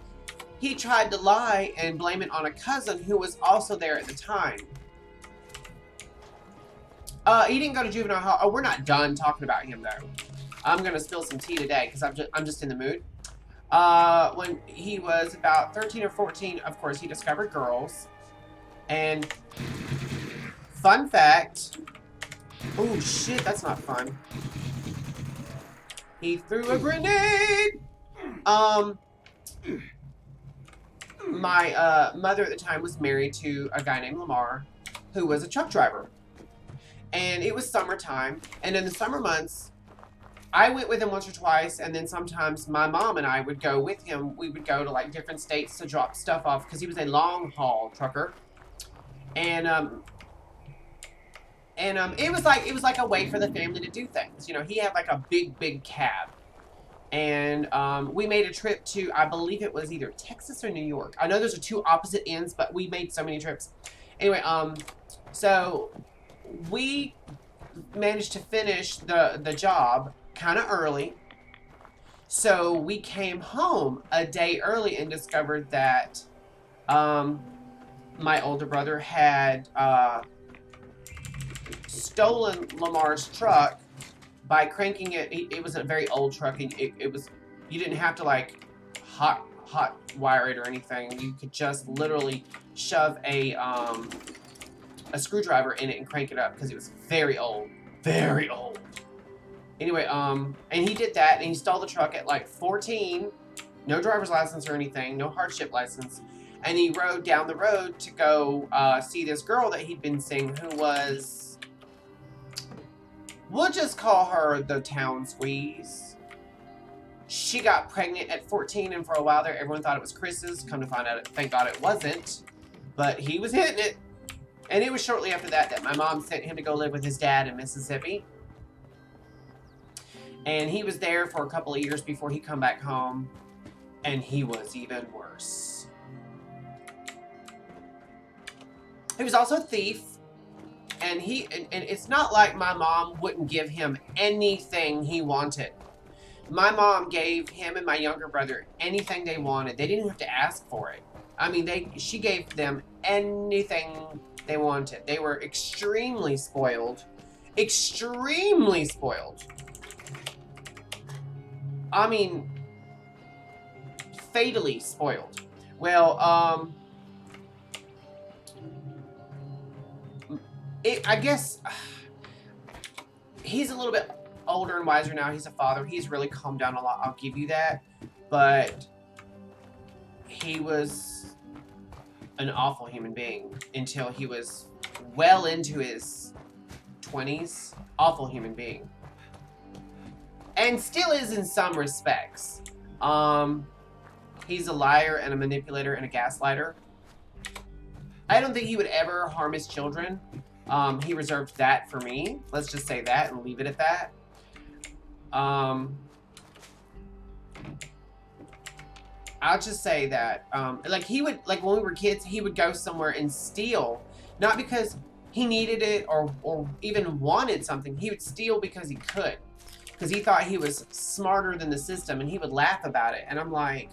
he tried to lie and blame it on a cousin who was also there at the time. He didn't go to juvenile hall. Oh, we're not done talking about him, though. I'm going to spill some tea today because I'm just in the mood. When he was about 13 or 14, of course, he discovered girls. And fun fact... Oh, shit, that's not fun. He threw a grenade! My mother at the time was married to a guy named Lamar, who was a truck driver. And it was summertime, and in the summer months, I went with him once or twice, and then sometimes my mom and I would go with him. We would go to like different states to drop stuff off, because he was a long haul trucker. And it was like a way for the family to do things. You know, he had like a big cab. And we made a trip to, I believe it was either Texas or New York. I know those are two opposite ends, but we made so many trips. Anyway, so we managed to finish the job kind of early. So we came home a day early and discovered that my older brother had stolen Lamar's truck by cranking it. It was a very old truck, and it was, you didn't have to like hot wire it or anything. You could just literally shove a screwdriver in it and crank it up, because it was very old. Very old. Anyway, and he did that, and he stole the truck at like 14, no driver's license or anything, no hardship license, and he rode down the road to go see this girl that he'd been seeing who was, we'll just call her the town squeeze. She got pregnant at 14, and for a while there, everyone thought it was Chris's. Come to find out, thank God it wasn't, but he was hitting it. And it was shortly after that that my mom sent him to go live with his dad in Mississippi. And he was there for a couple of years before he come back home. And he was even worse. He was also a thief. And it's not like my mom wouldn't give him anything he wanted. My mom gave him and my younger brother anything they wanted. They didn't have to ask for it. I mean, she gave them anything they wanted. They were extremely spoiled. Extremely spoiled. I mean, fatally spoiled. Well, I guess he's a little bit older and wiser now. He's a father. He's really calmed down a lot. I'll give you that. But he was an awful human being until he was well into his 20s. Awful human being. And still is in some respects. He's a liar and a manipulator and a gaslighter. I don't think he would ever harm his children. He reserved that for me. Let's just say that and leave it at that. I'll just say that, like he would, like when we were kids, he would go somewhere and steal, not because he needed it or even wanted something. He would steal because he could, because he thought he was smarter than the system, and he would laugh about it. And I'm like,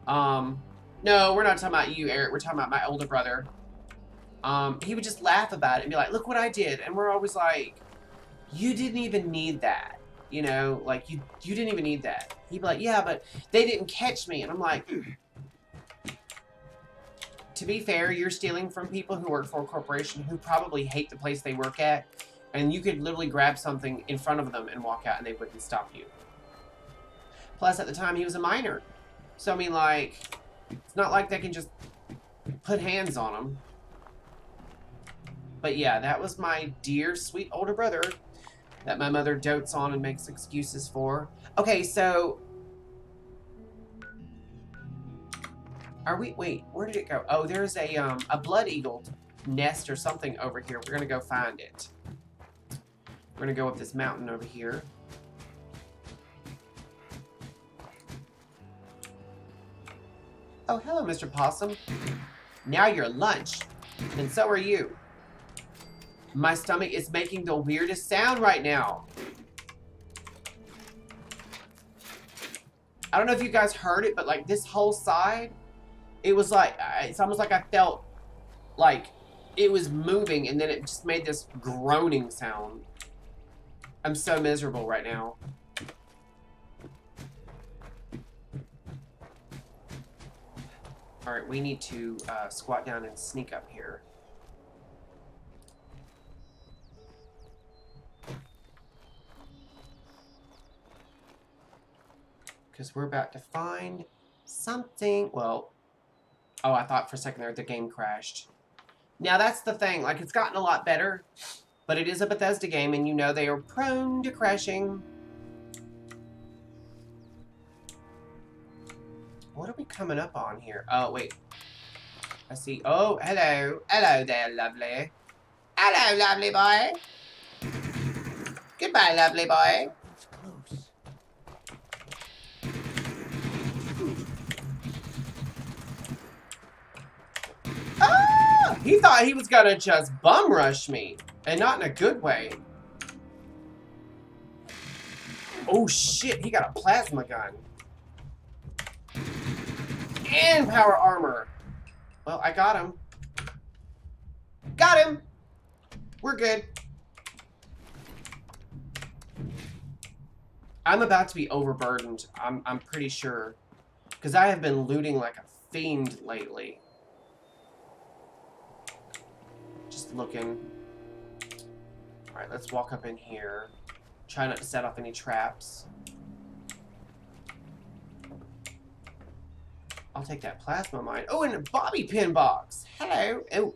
no, we're not talking about you, Eric. We're talking about my older brother. He would just laugh about it and be like, look what I did. And we're always like, you didn't even need that. You know, like you didn't even need that. He'd be like, yeah, but they didn't catch me. And I'm like, to be fair, you're stealing from people who work for a corporation who probably hate the place they work at. And you could literally grab something in front of them and walk out and they wouldn't stop you. Plus, at the time, he was a minor. So, I mean, like, it's not like they can just put hands on him. But yeah, that was my dear, sweet older brother that my mother dotes on and makes excuses for. Okay, so wait, where did it go? Oh, there's a blood eagle nest or something over here. We're gonna go find it. We're gonna go up this mountain over here. Oh, hello, Mr. Possum. Now you're lunch, and so are you. My stomach is making the weirdest sound right now. I don't know if you guys heard it, but like this whole side, it was like, it's almost like I felt like it was moving and then it just made this groaning sound. I'm so miserable right now. All right, we need to squat down and sneak up here. Because we're about to find something. Well, oh, I thought for a second there the game crashed. Now that's the thing. Like, it's gotten a lot better, but it is a Bethesda game, and you know they are prone to crashing. What are we coming up on here? Oh, wait. I see. Oh, hello. Hello there, lovely. Hello, lovely boy. Goodbye, lovely boy. It's close. Ah! He thought he was gonna just bum rush me. And not in a good way. Oh, shit. He got a plasma gun. And power armor. Well, I got him. Got him. We're good. I'm about to be overburdened. I'm pretty sure. Because I have been looting like a fiend lately. Just looking. Alright, let's walk up in here. Try not to set off any traps. I'll take that plasma mine. Oh, and a bobby pin box. Hello. Oh,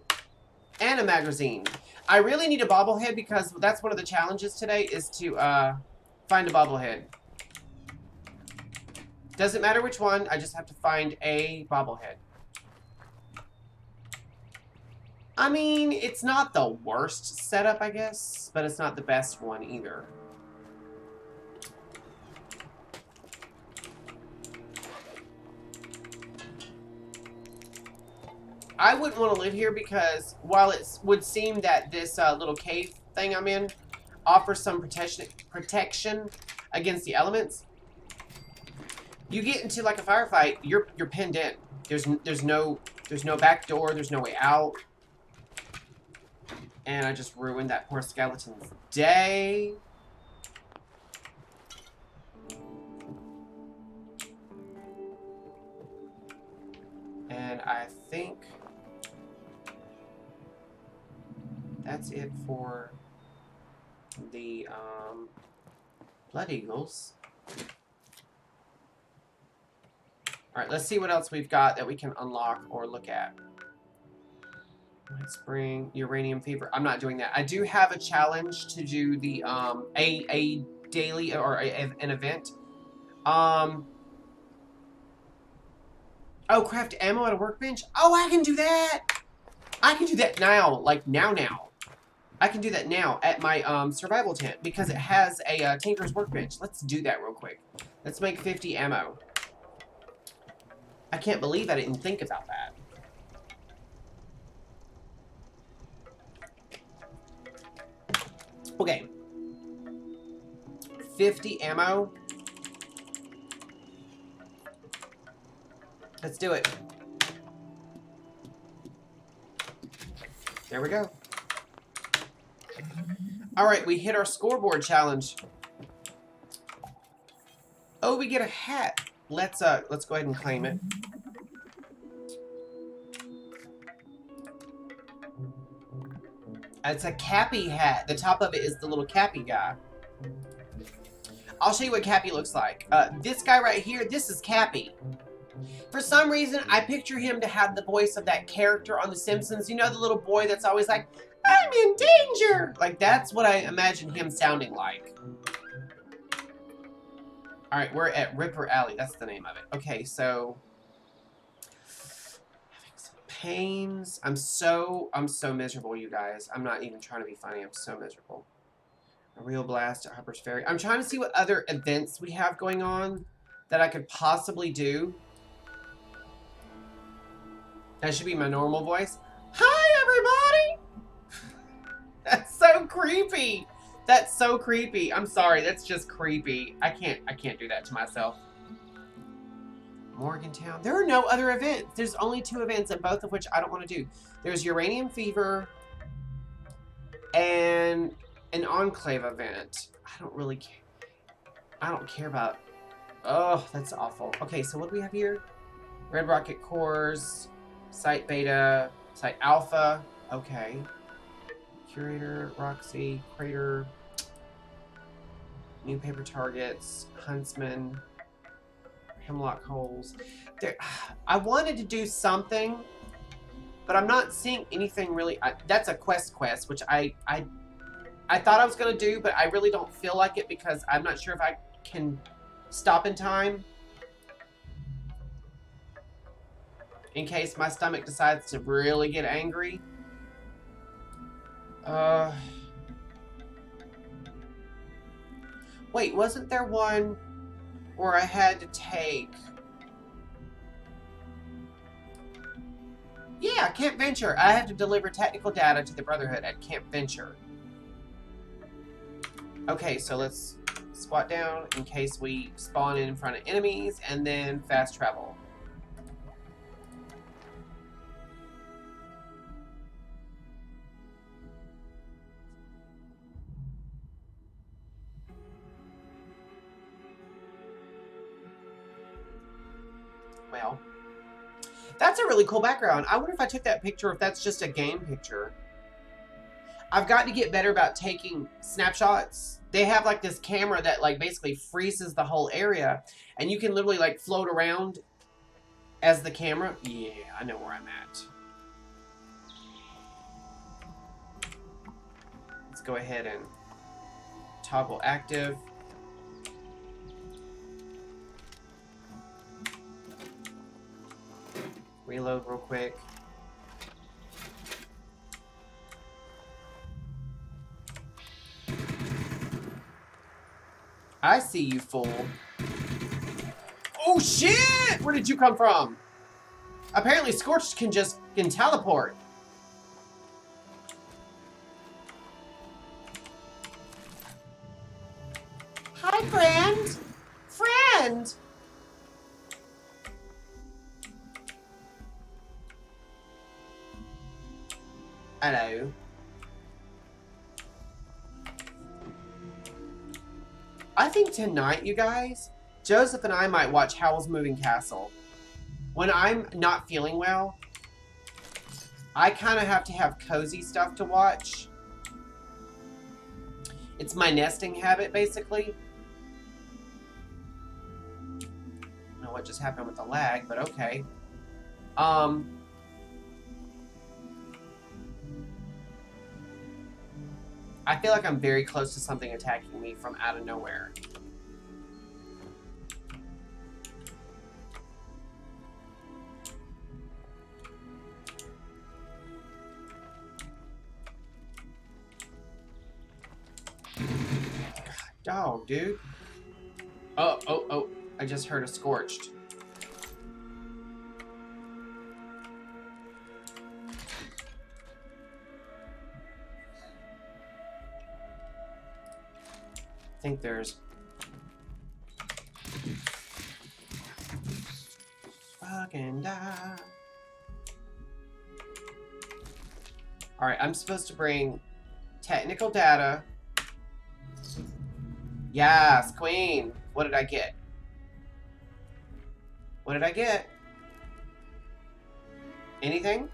and a magazine. I really need a bobblehead because that's one of the challenges today is to find a bobblehead. Doesn't matter which one. I just have to find a bobblehead. I mean, it's not the worst setup, I guess, but it's not the best one either. I wouldn't want to live here because while it would seem that this little cave thing I'm in offers some protection against the elements, you get into like a firefight, you're pinned in. There's no back door, there's no way out. And I just ruined that poor skeleton's day. And I think that's it for the Blood Eagles. Alright, let's see what else we've got that we can unlock or look at. White Spring, Uranium Fever. I'm not doing that. I do have a challenge to do the a daily or an event. Oh, craft ammo at a workbench? Oh, I can do that! I can do that now. Like, now. I can do that now at my survival tent because it has a Tinker's Workbench. Let's do that real quick. Let's make 50 ammo. I can't believe I didn't think about that. Okay. 50 ammo. Let's do it. There we go. Alright, we hit our scoreboard challenge. Oh, we get a hat. Let's go ahead and claim it. It's a Cappy hat. The top of it is the little Cappy guy. I'll show you what Cappy looks like. This guy right here, this is Cappy. For some reason, I picture him to have the voice of that character on The Simpsons. You know, the little boy that's always like, I'm in danger! Like, that's what I imagine him sounding like. Alright, we're at Ripper Alley. That's the name of it. Okay, so... having some pains. I'm so miserable, you guys. I'm not even trying to be funny. I'm so miserable. A real blast at Harper's Ferry. I'm trying to see what other events we have going on that I could possibly do. That should be my normal voice. Hi, everybody! That's so creepy. That's so creepy. I'm sorry. That's just creepy. I can't do that to myself. Morgantown. There are no other events. There's only 2 events, and both of which I don't want to do. There's Uranium Fever and an Enclave event. I don't really care. I don't care about... Oh, that's awful. Okay, so what do we have here? Red Rocket Cores, Site Beta, Site Alpha. Okay. Curator, Roxy, Crater, New Paper Targets, Huntsman, Hemlock Holes. There, I wanted to do something, but I'm not seeing anything really. That's a quest, which I thought I was going to do, but I really don't feel like it because I'm not sure if I can stop in time in case my stomach decides to really get angry. Wait, wasn't there one where I had to take... Yeah, Camp Venture. I have to deliver technical data to the Brotherhood at Camp Venture. Okay, so let's squat down in case we spawn in front of enemies, and then fast travel. Well, that's a really cool background. I wonder if I took that picture, if that's just a game picture. I've got to get better about taking snapshots. They have like this camera that like basically freezes the whole area, and you can literally like float around as the camera. Yeah, I know where I'm at. Let's go ahead and toggle active. Reload real quick. I see you, fool. Oh shit! Where did you come from? Apparently Scorched can teleport. Hi, friend. Friend. Hello. I think tonight, you guys, Joseph and I might watch Howl's Moving Castle. When I'm not feeling well, I kind of have to have cozy stuff to watch. It's my nesting habit, basically. I don't know what just happened with the lag, but okay. I feel like I'm very close to something attacking me from out of nowhere. Dog, dude. Oh. I just heard a Scorched. I think there's... Fucking die. Alright, I'm supposed to bring technical data. Yes, queen. What did I get? What did I get? Anything?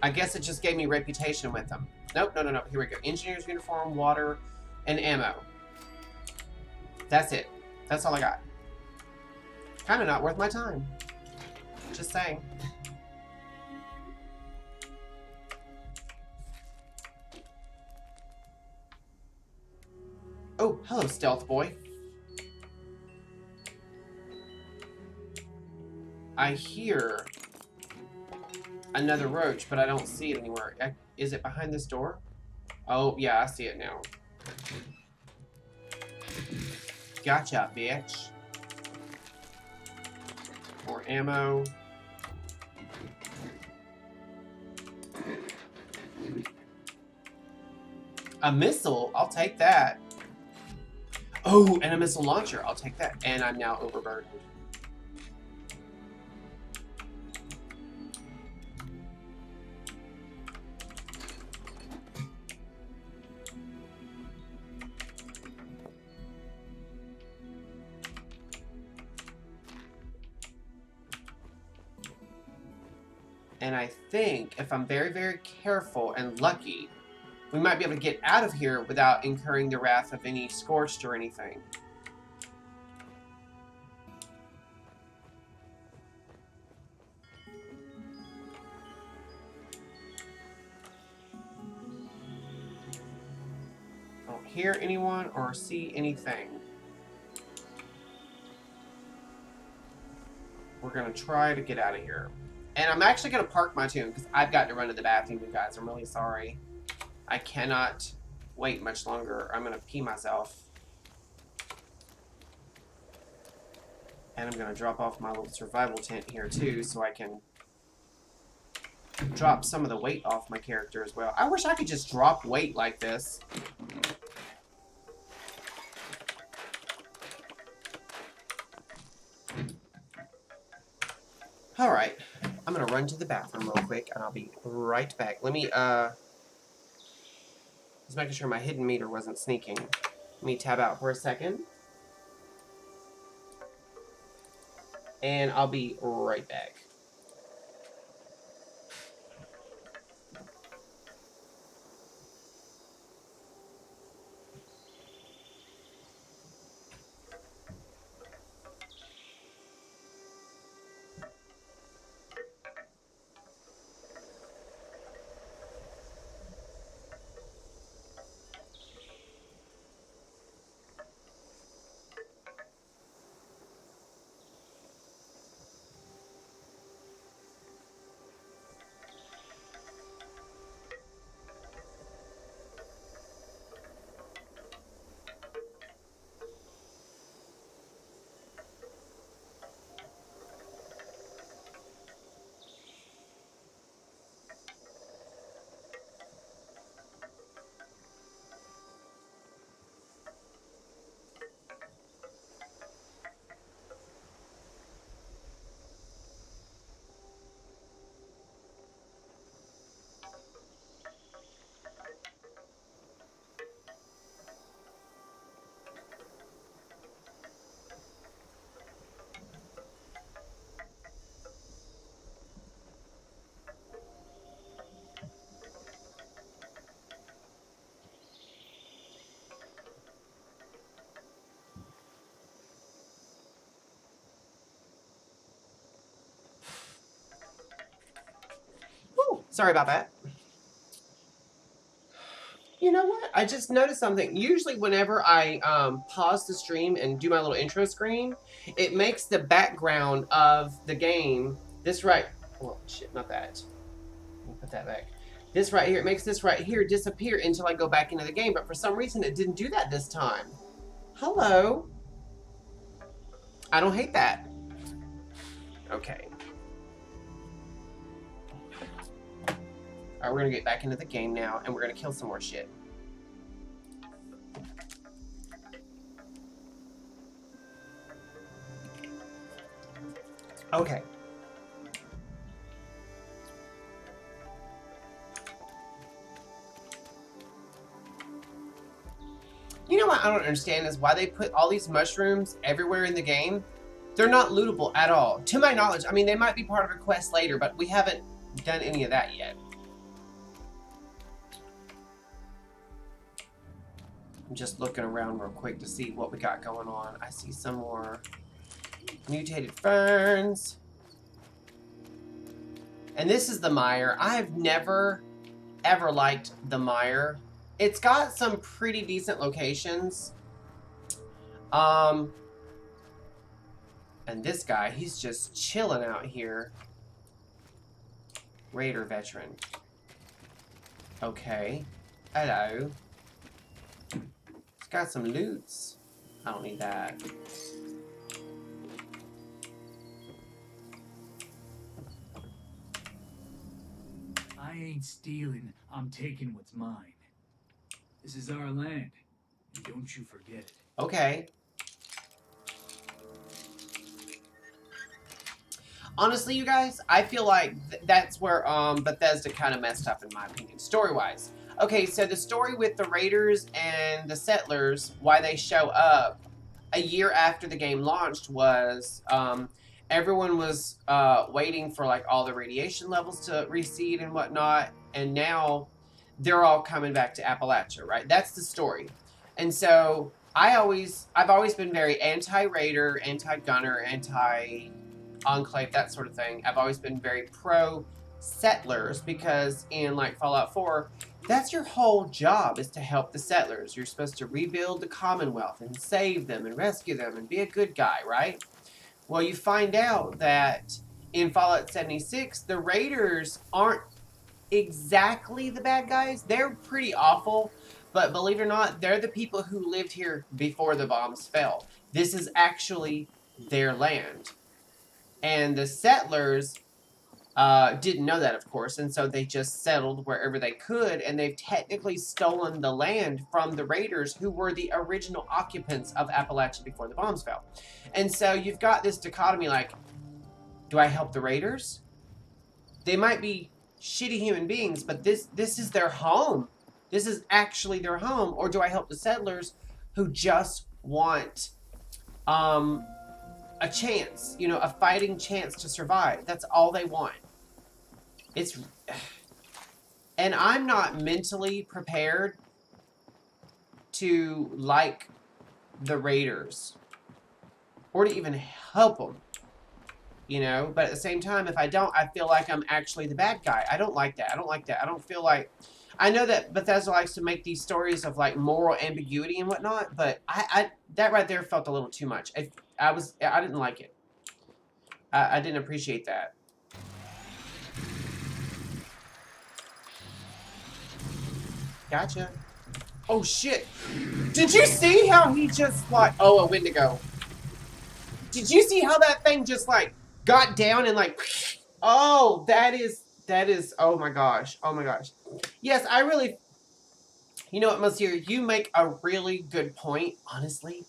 I guess it just gave me reputation with them. Nope, no. Here we go. Engineer's uniform, water, and ammo. That's it. That's all I got. Kind of not worth my time. Just saying. Oh, hello, stealth boy. I hear another roach, but I don't see it anywhere. Is it behind this door? Oh, yeah, I see it now. Gotcha, bitch. More ammo. A missile? I'll take that. Oh, and a missile launcher. I'll take that. And I'm now overburdened. And I think if I'm very, very careful and lucky, we might be able to get out of here without incurring the wrath of any Scorched or anything. I don't hear anyone or see anything. We're going to try to get out of here. And I'm actually going to park my tune because I've got to run to the bathroom, you guys. I'm really sorry. I cannot wait much longer. I'm going to pee myself. And I'm going to drop off my little survival tent here too so I can drop some of the weight off my character as well. I wish I could just drop weight like this. Alright. I'm going to run to the bathroom real quick and I'll be right back. Let me, just making sure my hidden meter wasn't sneaking. Let me tab out for a second. And I'll be right back. Sorry about that. You know what? I just noticed something. Usually whenever I pause the stream and do my little intro screen, it makes the background of the game, this right, well, shit, not that. Let me put that back. This right here, it makes this right here disappear until I go back into the game, but for some reason it didn't do that this time. Hello. I don't hate that. Okay. Alright, we're gonna get back into the game now, and we're gonna kill some more shit. Okay. You know what I don't understand is why they put all these mushrooms everywhere in the game. They're not lootable at all. To my knowledge, I mean, they might be part of a quest later, but we haven't done any of that yet. I'm just looking around real quick to see what we got going on. I see some more mutated ferns. And this is the mire. I've never, ever liked the mire. It's got some pretty decent locations. And this guy, he's just chilling out here. Raider veteran. Okay. Hello. It's got some loots. I don't need that. I ain't stealing, I'm taking what's mine. This is our land, and don't you forget it. Okay. Honestly, you guys, I feel like that's where Bethesda kind of messed up, in my opinion, story-wise. Okay, so the story with the Raiders and the Settlers, why they show up a year after the game launched was everyone was waiting for like all the radiation levels to recede and whatnot, and now they're all coming back to Appalachia, right? That's the story. And so I've always been very anti-Raider, anti-Gunner, anti-Enclave, that sort of thing. I've always been very pro-Settlers because in like Fallout 4, that's your whole job, is to help the Settlers. You're supposed to rebuild the Commonwealth and save them and rescue them and be a good guy, right? Well, you find out that in Fallout 76, the Raiders aren't exactly the bad guys. They're pretty awful, but believe it or not, they're the people who lived here before the bombs fell. This is actually their land. And the Settlers didn't know that, of course, and so they just settled wherever they could, and they've technically stolen the land from the Raiders, who were the original occupants of Appalachia before the bombs fell. And so you've got this dichotomy, like, do I help the Raiders? They might be shitty human beings, but this is their home. This is actually their home. Or do I help the Settlers who just want a chance, you know, a fighting chance to survive? That's all they want. And I'm not mentally prepared to like the Raiders or to even help them, you know. But at the same time, if I don't, I feel like I'm actually the bad guy. I don't like that. I don't like that. I don't feel like, I know that Bethesda likes to make these stories of like moral ambiguity and whatnot, but I that right there felt a little too much. I didn't like it. I didn't appreciate that. Gotcha. Oh shit! Did you see how he just like? Oh, a Wendigo. Did you see how that thing just like got down and like? Oh, that is. Oh my gosh. Oh my gosh. Yes, I really. You know what, Monsieur? You make a really good point. Honestly,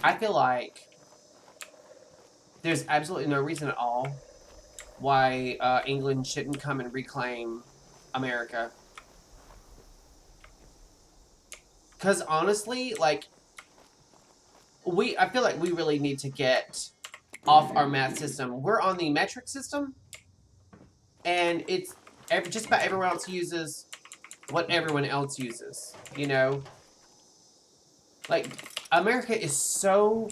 I feel like there's absolutely no reason at all why England shouldn't come and reclaim America. Because honestly, like, I feel like we really need to get off our math system. We're on the metric system, and it's just about everyone else uses what everyone else uses, you know? Like, America is so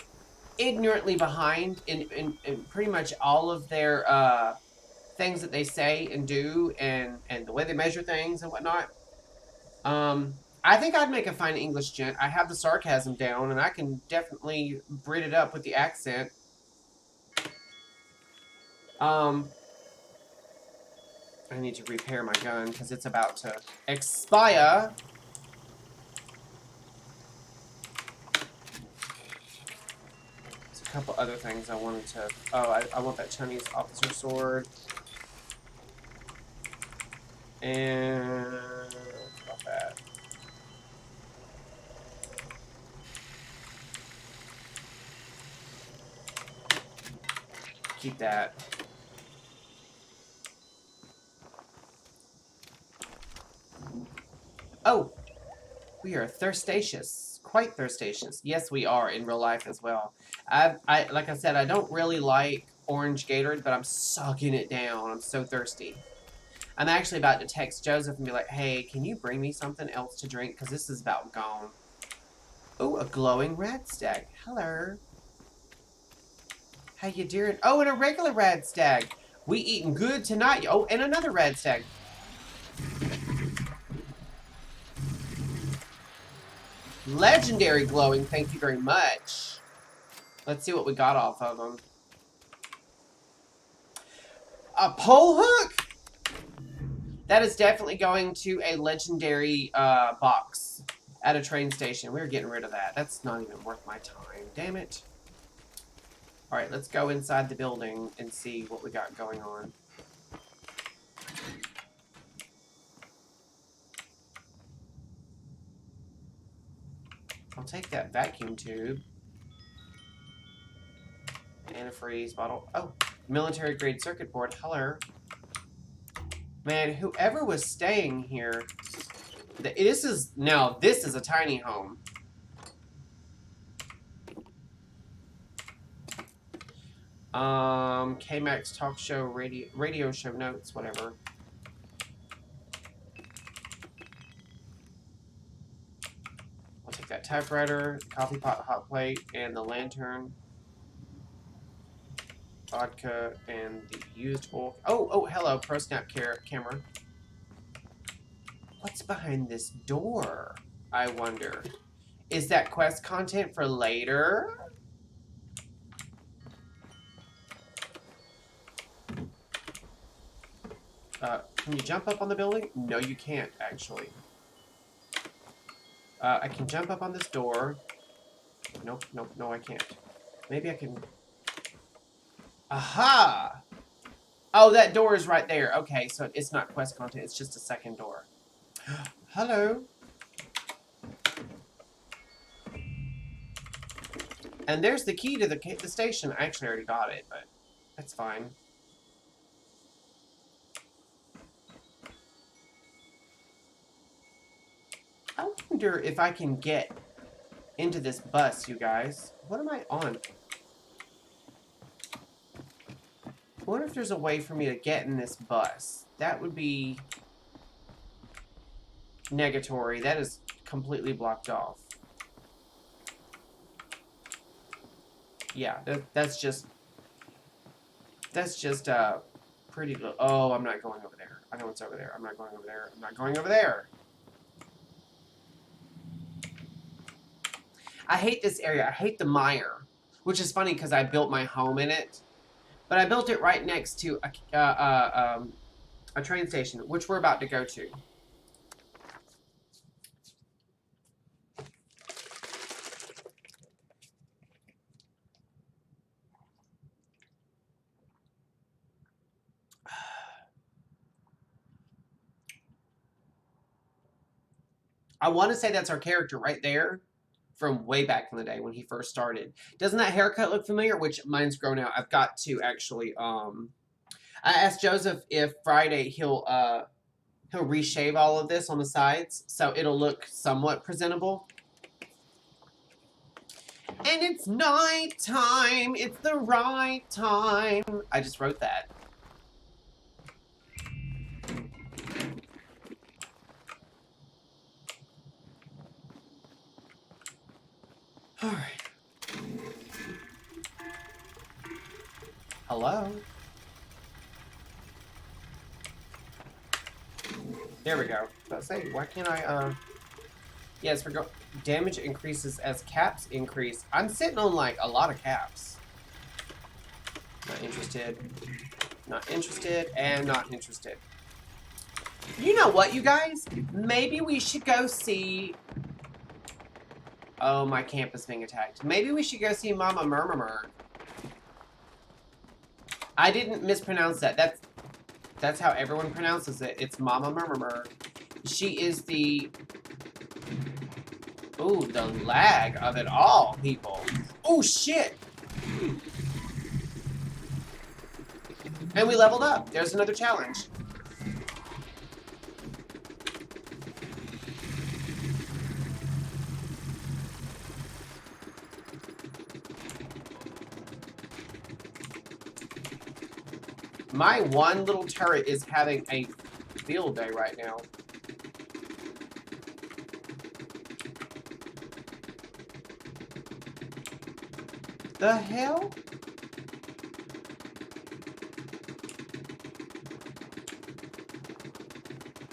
ignorantly behind in pretty much all of their things that they say and do, and the way they measure things and whatnot. I think I'd make a fine English gent. I have the sarcasm down, and I can definitely Brit it up with the accent. I need to repair my gun because it's about to expire. There's a couple other things I wanted to. Oh, I want that Chinese officer sword. And what about that? Keep that. Oh, we are thirstacious. Quite thirstacious. Yes, we are in real life as well. I like I said, I don't really like orange Gatorade, but I'm sucking it down. I'm so thirsty. I'm actually about to text Joseph and be like, hey, can you bring me something else to drink? Because this is about gone. Oh, a glowing red stag. Hello. How you doing? Oh, and a regular red stag. We eating good tonight. Oh, and another red stag. Legendary glowing. Thank you very much. Let's see what we got off of them. A pole hook? That is definitely going to a legendary box at a train station. We're getting rid of that. That's not even worth my time. Damn it. Alright, let's go inside the building and see what we got going on. I'll take that vacuum tube. Antifreeze bottle. Oh, military grade circuit board. Hello. Man, whoever was staying here... This is a tiny home. KMAX talk show, radio show notes, whatever. I'll take that typewriter, coffee pot, hot plate, and the lantern. Vodka and the used oil. Oh, hello, Pro Snap camera. What's behind this door? I wonder. Is that quest content for later? Can you jump up on the building? No, you can't, actually. I can jump up on this door. Nope, no, I can't. Maybe I can... Aha! Oh, that door is right there. Okay, so it's not quest content. It's just a second door. Hello. And there's the key to the station. I actually already got it, but that's fine. I wonder if I can get into this bus, you guys. What am I on? I wonder if there's a way for me to get in this bus. That would be negatory. That is completely blocked off. Yeah, that's just pretty low. Oh, I'm not going over there. I know what's over there. I'm not going over there. I'm not going over there. I hate this area. I hate the mire, which is funny because I built my home in it, but I built it right next to a train station, which we're about to go to. I want to say that's our character right there from way back in the day when he first started. Doesn't that haircut look familiar? Which mine's grown out. I've got to actually, I asked Joseph if Friday he'll reshave all of this on the sides so it'll look somewhat presentable. And it's night time. It's the right time. I just wrote that. All right. Hello? There we go. Let's say, why can't I, yes, damage increases as caps increase. I'm sitting on, like, a lot of caps. Not interested. Not interested, and not interested. You know what, you guys? Maybe we should go see... Oh, my camp is being attacked. Maybe we should go see Mama Murmur. I didn't mispronounce that. That's how everyone pronounces it. It's Mama Murmur. She is the... Ooh, the lag of it all, people. Oh, shit! And we leveled up. There's another challenge. My one little turret is having a field day right now. The hell?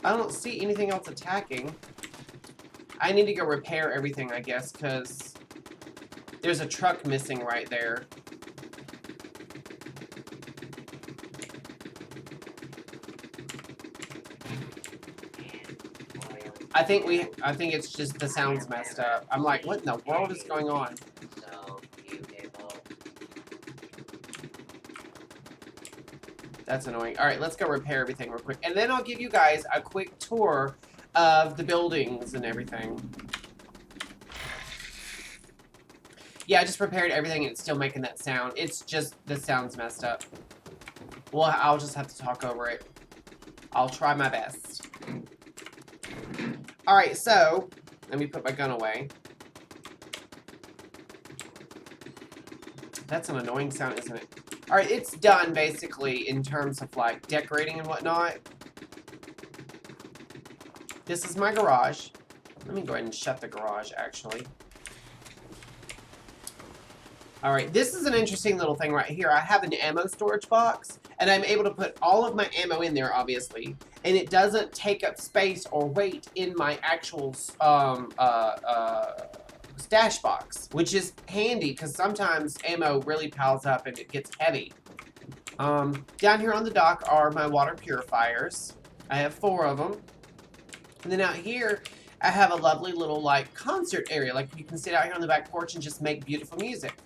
I don't see anything else attacking. I need to go repair everything, I guess, because there's a truck missing right there. I think it's just the sound's messed up. I'm like, what in the world is going on? That's annoying. All right, let's go repair everything real quick. And then I'll give you guys a quick tour of the buildings and everything. Yeah, I just repaired everything and it's still making that sound. It's just the sound's messed up. Well, I'll just have to talk over it. I'll try my best. All right, so let me put my gun away. That's an annoying sound, isn't it? All right, it's done basically in terms of like decorating and whatnot. This is my garage. Let me go ahead and shut the garage actually. All right, this is an interesting little thing right here. I have an ammo storage box and I'm able to put all of my ammo in there obviously. And it doesn't take up space or weight in my actual stash box, which is handy because sometimes ammo really piles up and it gets heavy. Down here on the dock are my water purifiers. I have 4 of them. And then out here, I have a lovely little like concert area. Like you can sit out here on the back porch and just make beautiful music.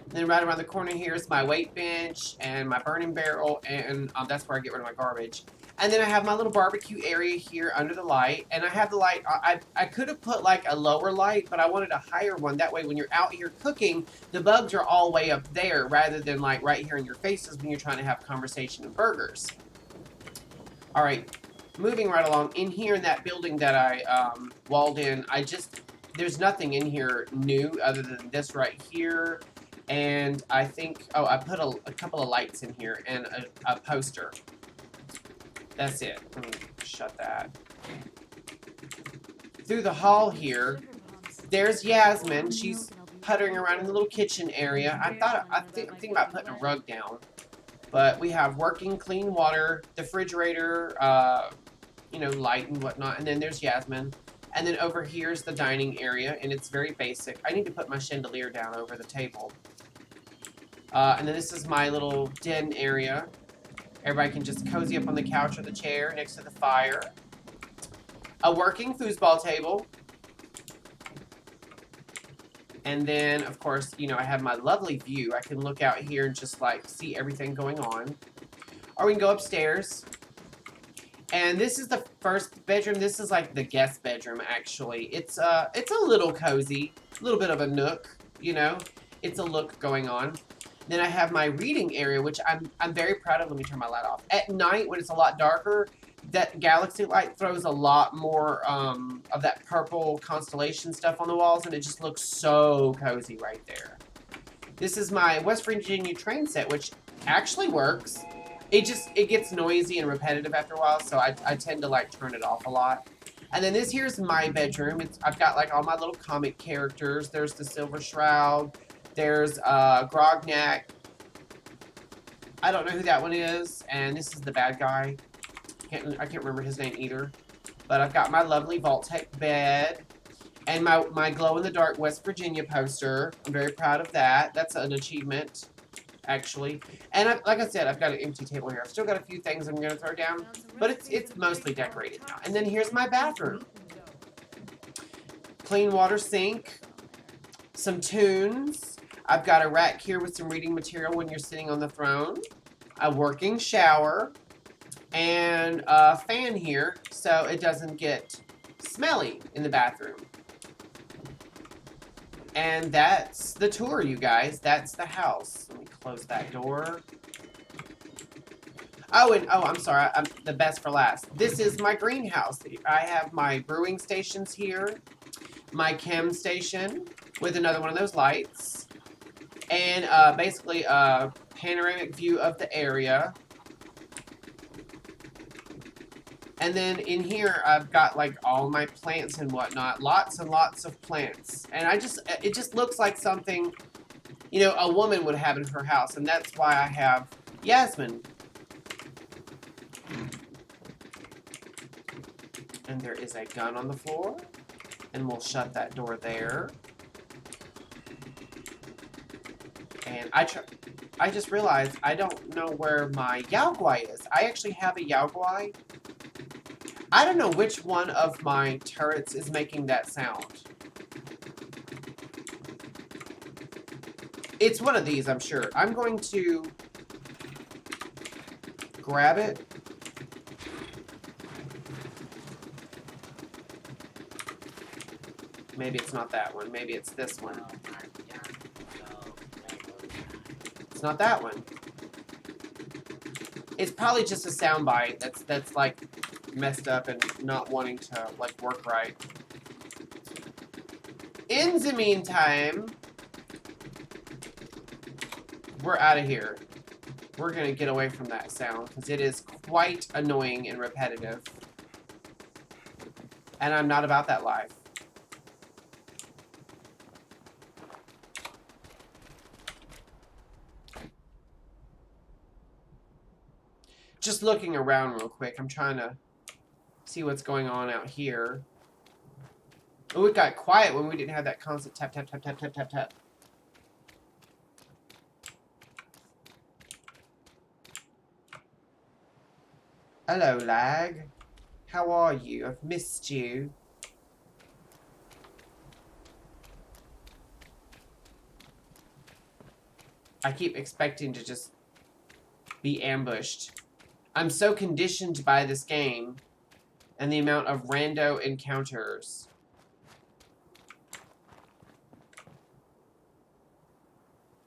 And then right around the corner here is my weight bench and my burning barrel, and that's where I get rid of my garbage. And then I have my little barbecue area here under the light. And I have the light, I could have put like a lower light, but I wanted a higher one. That way when you're out here cooking, the bugs are all way up there rather than like right here in your faces when you're trying to have conversation and burgers. All right, moving right along. In here in that building that I walled in, there's nothing in here new other than this right here. And I think, oh, I put a couple of lights in here and a poster. That's it. Let me shut that. Through the hall here, there's Yasmin. She's puttering around in the little kitchen area. I'm thinking about putting a rug down. But we have working clean water, the refrigerator, you know, light and whatnot. And then there's Yasmin. And then over here's the dining area, and it's very basic. I need to put my chandelier down over the table. And then this is my little den area. Everybody can just cozy up on the couch or the chair next to the fire. A working foosball table. And then, of course, you know, I have my lovely view. I can look out here and just, like, see everything going on. Or we can go upstairs. And this is the first bedroom. This is, like, the guest bedroom, actually. It's a little cozy. A little bit of a nook, you know. It's a look going on. Then I have my reading area, which I'm very proud of. Let me turn my light off. At night, when it's a lot darker, that galaxy light throws a lot more of that purple constellation stuff on the walls, and it just looks so cozy right there. This is my West Virginia train set, which actually works. It gets noisy and repetitive after a while, so I tend to like turn it off a lot. And then this here's my bedroom. I've got like all my little comic characters. There's the Silver Shroud. There's Grognak. I don't know who that one is. And this is the bad guy. I can't remember his name either. But I've got my lovely Vault-Tec bed. And my glow-in-the-dark West Virginia poster. I'm very proud of that. That's an achievement, actually. And like I said, I've got an empty table here. I've still got a few things I'm going to throw down. But it's mostly decorated now. And then here's my bathroom. Clean water sink. Some tunes. I've got a rack here with some reading material when you're sitting on the throne. A working shower. And a fan here so it doesn't get smelly in the bathroom. And that's the tour, you guys. That's the house. Let me close that door. Oh, and I'm sorry. I'm the best for last. This is my greenhouse. I have my brewing stations here. My chem station with another one of those lights. And basically a panoramic view of the area. And then in here, I've got like all my plants and whatnot. Lots and lots of plants. And it just looks like something, you know, a woman would have in her house. And that's why I have Yasmin. And there is a gun on the floor. And we'll shut that door there. And I just realized I don't know where my Yao Guai is. I actually have a Yao Guai. I don't know which one of my turrets is making that sound. It's one of these, I'm sure. I'm going to grab it. Maybe it's not that one. Maybe it's this one. It's not that one. It's probably just a soundbite that's like messed up and not wanting to like work right. In the meantime, we're out of here. We're gonna get away from that sound because it is quite annoying and repetitive. And I'm not about that life. Just looking around real quick. I'm trying to see what's going on out here. Oh, it got quiet when we didn't have that constant tap, tap, tap, tap, tap, tap, tap. Hello, lag. How are you? I've missed you. I keep expecting to just be ambushed. I'm so conditioned by this game and the amount of rando encounters.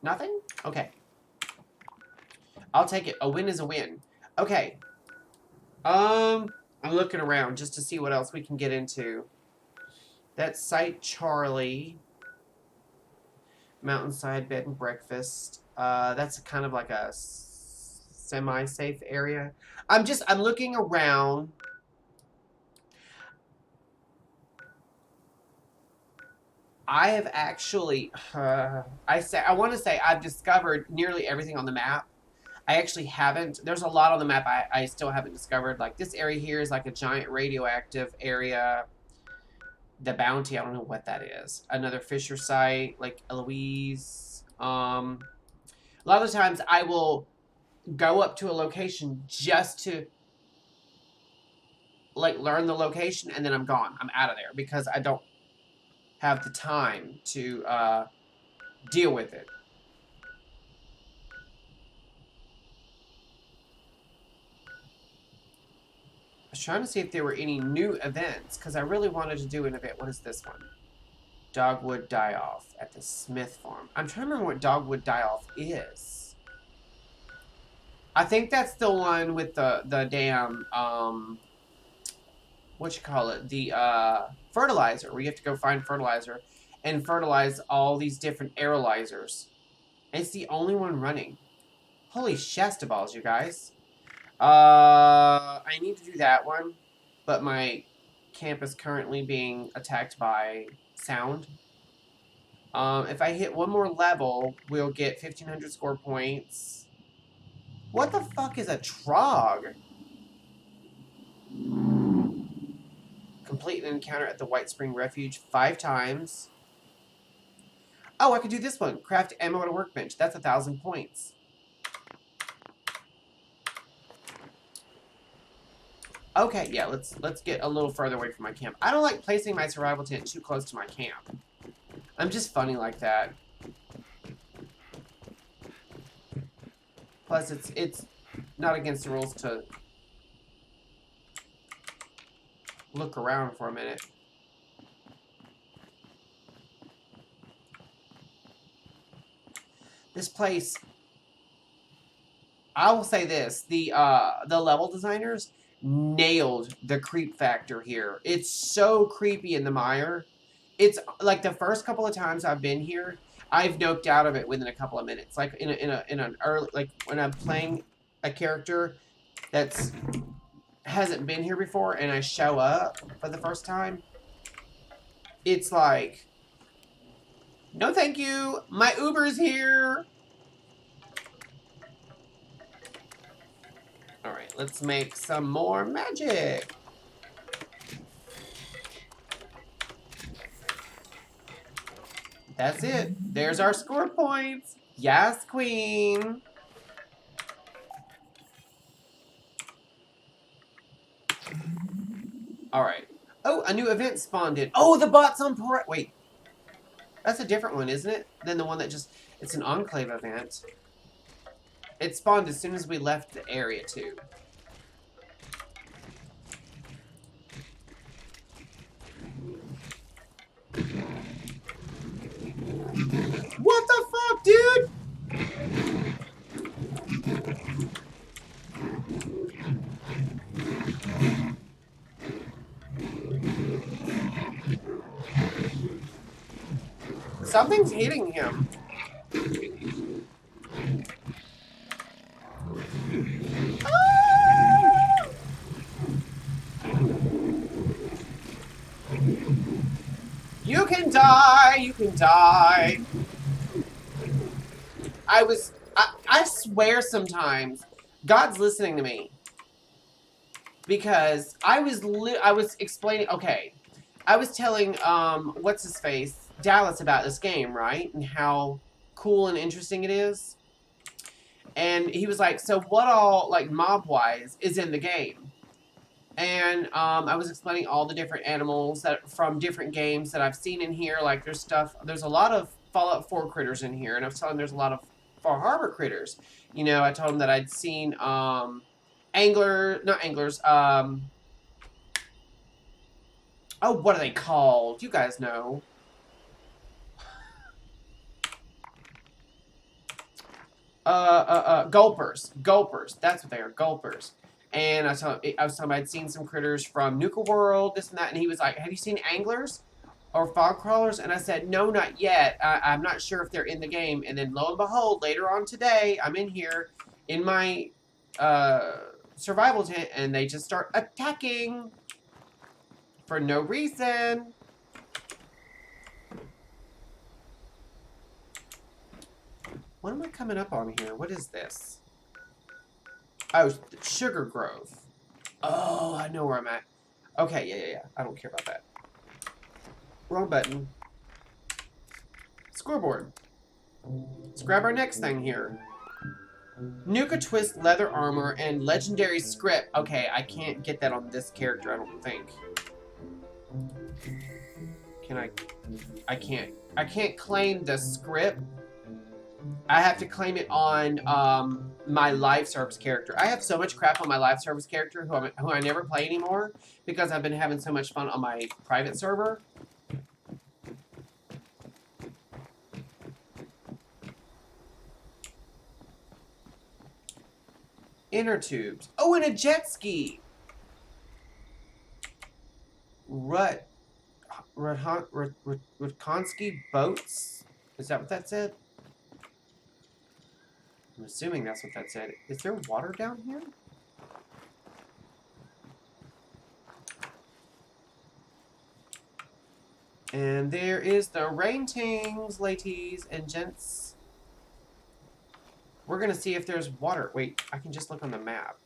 Nothing? Okay. I'll take it. A win is a win. Okay. I'm looking around just to see what else we can get into. That's Site Charlie. Mountainside Bed and Breakfast. That's kind of like a semi-safe area. I'm looking around. I have actually, I want to say I've discovered nearly everything on the map. I actually haven't. There's a lot on the map I still haven't discovered. Like this area here is like a giant radioactive area. The Bounty, I don't know what that is. Another Fisher site, like Eloise. A lot of the times I will go up to a location just to like learn the location and then I'm gone. I'm out of there because I don't have the time to deal with it. I was trying to see if there were any new events because I really wanted to do an event. What is this one? Dogwood Die-Off at the Smith Farm. I'm trying to remember what Dogwood Die-Off is. I think that's the one with the damn, what you call it? The fertilizer, where you have to go find fertilizer and fertilize all these different aerolizers. And it's the only one running. Holy Shasta balls, you guys. I need to do that one, but my camp is currently being attacked by sound. If I hit one more level, we'll get 1,500 score points. What the fuck is a trog? Complete an encounter at the White Spring Refuge 5 times. Oh, I could do this one. Craft ammo at a workbench. That's 1,000 points. Okay, yeah, let's get a little further away from my camp. I don't like placing my survival tent too close to my camp. I'm just funny like that. Plus, it's not against the rules to look around for a minute. This place, I will say this, the level designers nailed the creep factor here. It's so creepy in the mire. It's like the first couple of times I've been here, I've noped out of it within a couple of minutes. Like in an early, like when I'm playing a character that's hasn't been here before and I show up for the first time, it's like, no thank you, my Uber's here. Alright, let's make some more magic. That's it. There's our score points. Yes, queen. Alright. Oh, a new event spawned in. Oh, the bots on parade. Wait. That's a different one, isn't it? Than the one that just... It's an enclave event. It spawned as soon as we left the area, too. What the fuck, dude? Something's hitting him. Ah! You can die, you can die. I swear sometimes God's listening to me. Because I was explaining, okay. I was telling, what's his face, Dallas about this game, right? And how cool and interesting it is. And he was like, so what all, like, mob-wise is in the game? And, I was explaining all the different animals that from different games that I've seen in here. Like, there's a lot of Fallout 4 critters in here. And I was telling him there's a lot of Far Harbor critters. You know, I told him that I'd seen, not anglers, oh, what are they called? You guys know. Gulpers. Gulpers. That's what they are. Gulpers. And I was telling him I'd seen some critters from Nuka World, this and that, and he was like, have you seen anglers or fog crawlers? And I said, no, not yet. I'm not sure if they're in the game. And then lo and behold, later on today, I'm in here in my survival tent, and they just start attacking for no reason. What am I coming up on here? What is this? Oh, Sugar Grove. Oh, I know where I'm at. Okay, yeah. I don't care about that. Wrong button. Scoreboard. Let's grab our next thing here. Nuka Twist leather armor and legendary script. Okay, I can't get that on this character, I don't think. Can I can't claim the script. I have to claim it on my live service character. I have so much crap on my live service character who I never play anymore because I've been having so much fun on my private server. Inner tubes. Oh, and a jet ski. Rutkonski boats. Is that what that said? I'm assuming that's what that said. Is there water down here? And there is the rain tings, ladies and gents. We're going to see if there's water. Wait, I can just look on the map.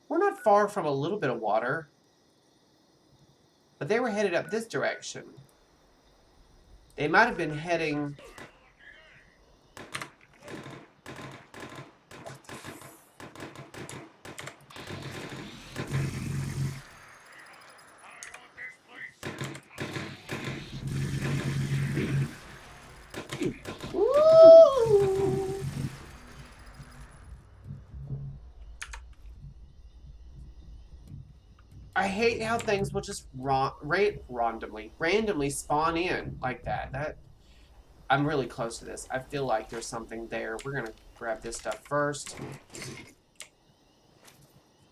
We're not far from a little bit of water. But they were headed up this direction. They might have been heading... Woo! I hate how things will just randomly spawn in like that. I'm really close to this. I feel like there's something there. We're gonna grab this stuff first.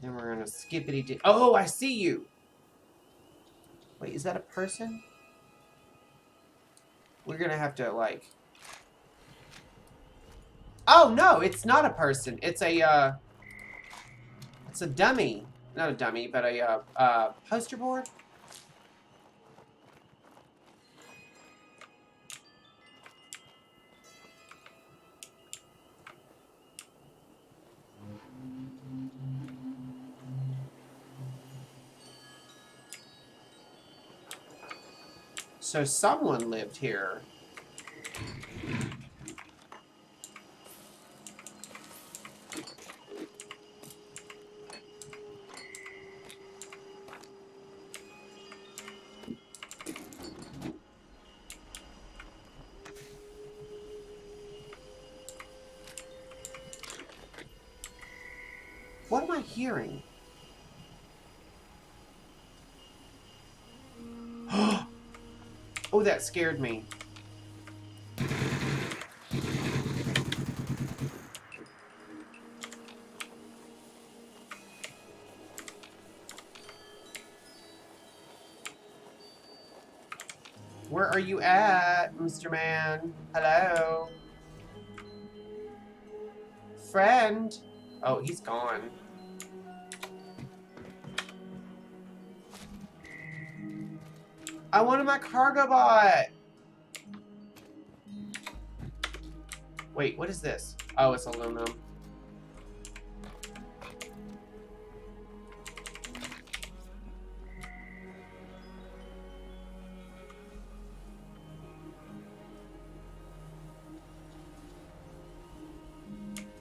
Then we're gonna skippity. Oh, I see you. Wait, is that a person? We're gonna have to like. Oh no, it's not a person. It's a dummy. Not a dummy, but a poster board. So someone lived here. What am I hearing? Oh, that scared me. Where are you at, Mr. Man? Hello? Friend? Oh, he's gone. I wanted my cargo bot! Wait, what is this? Oh, it's aluminum.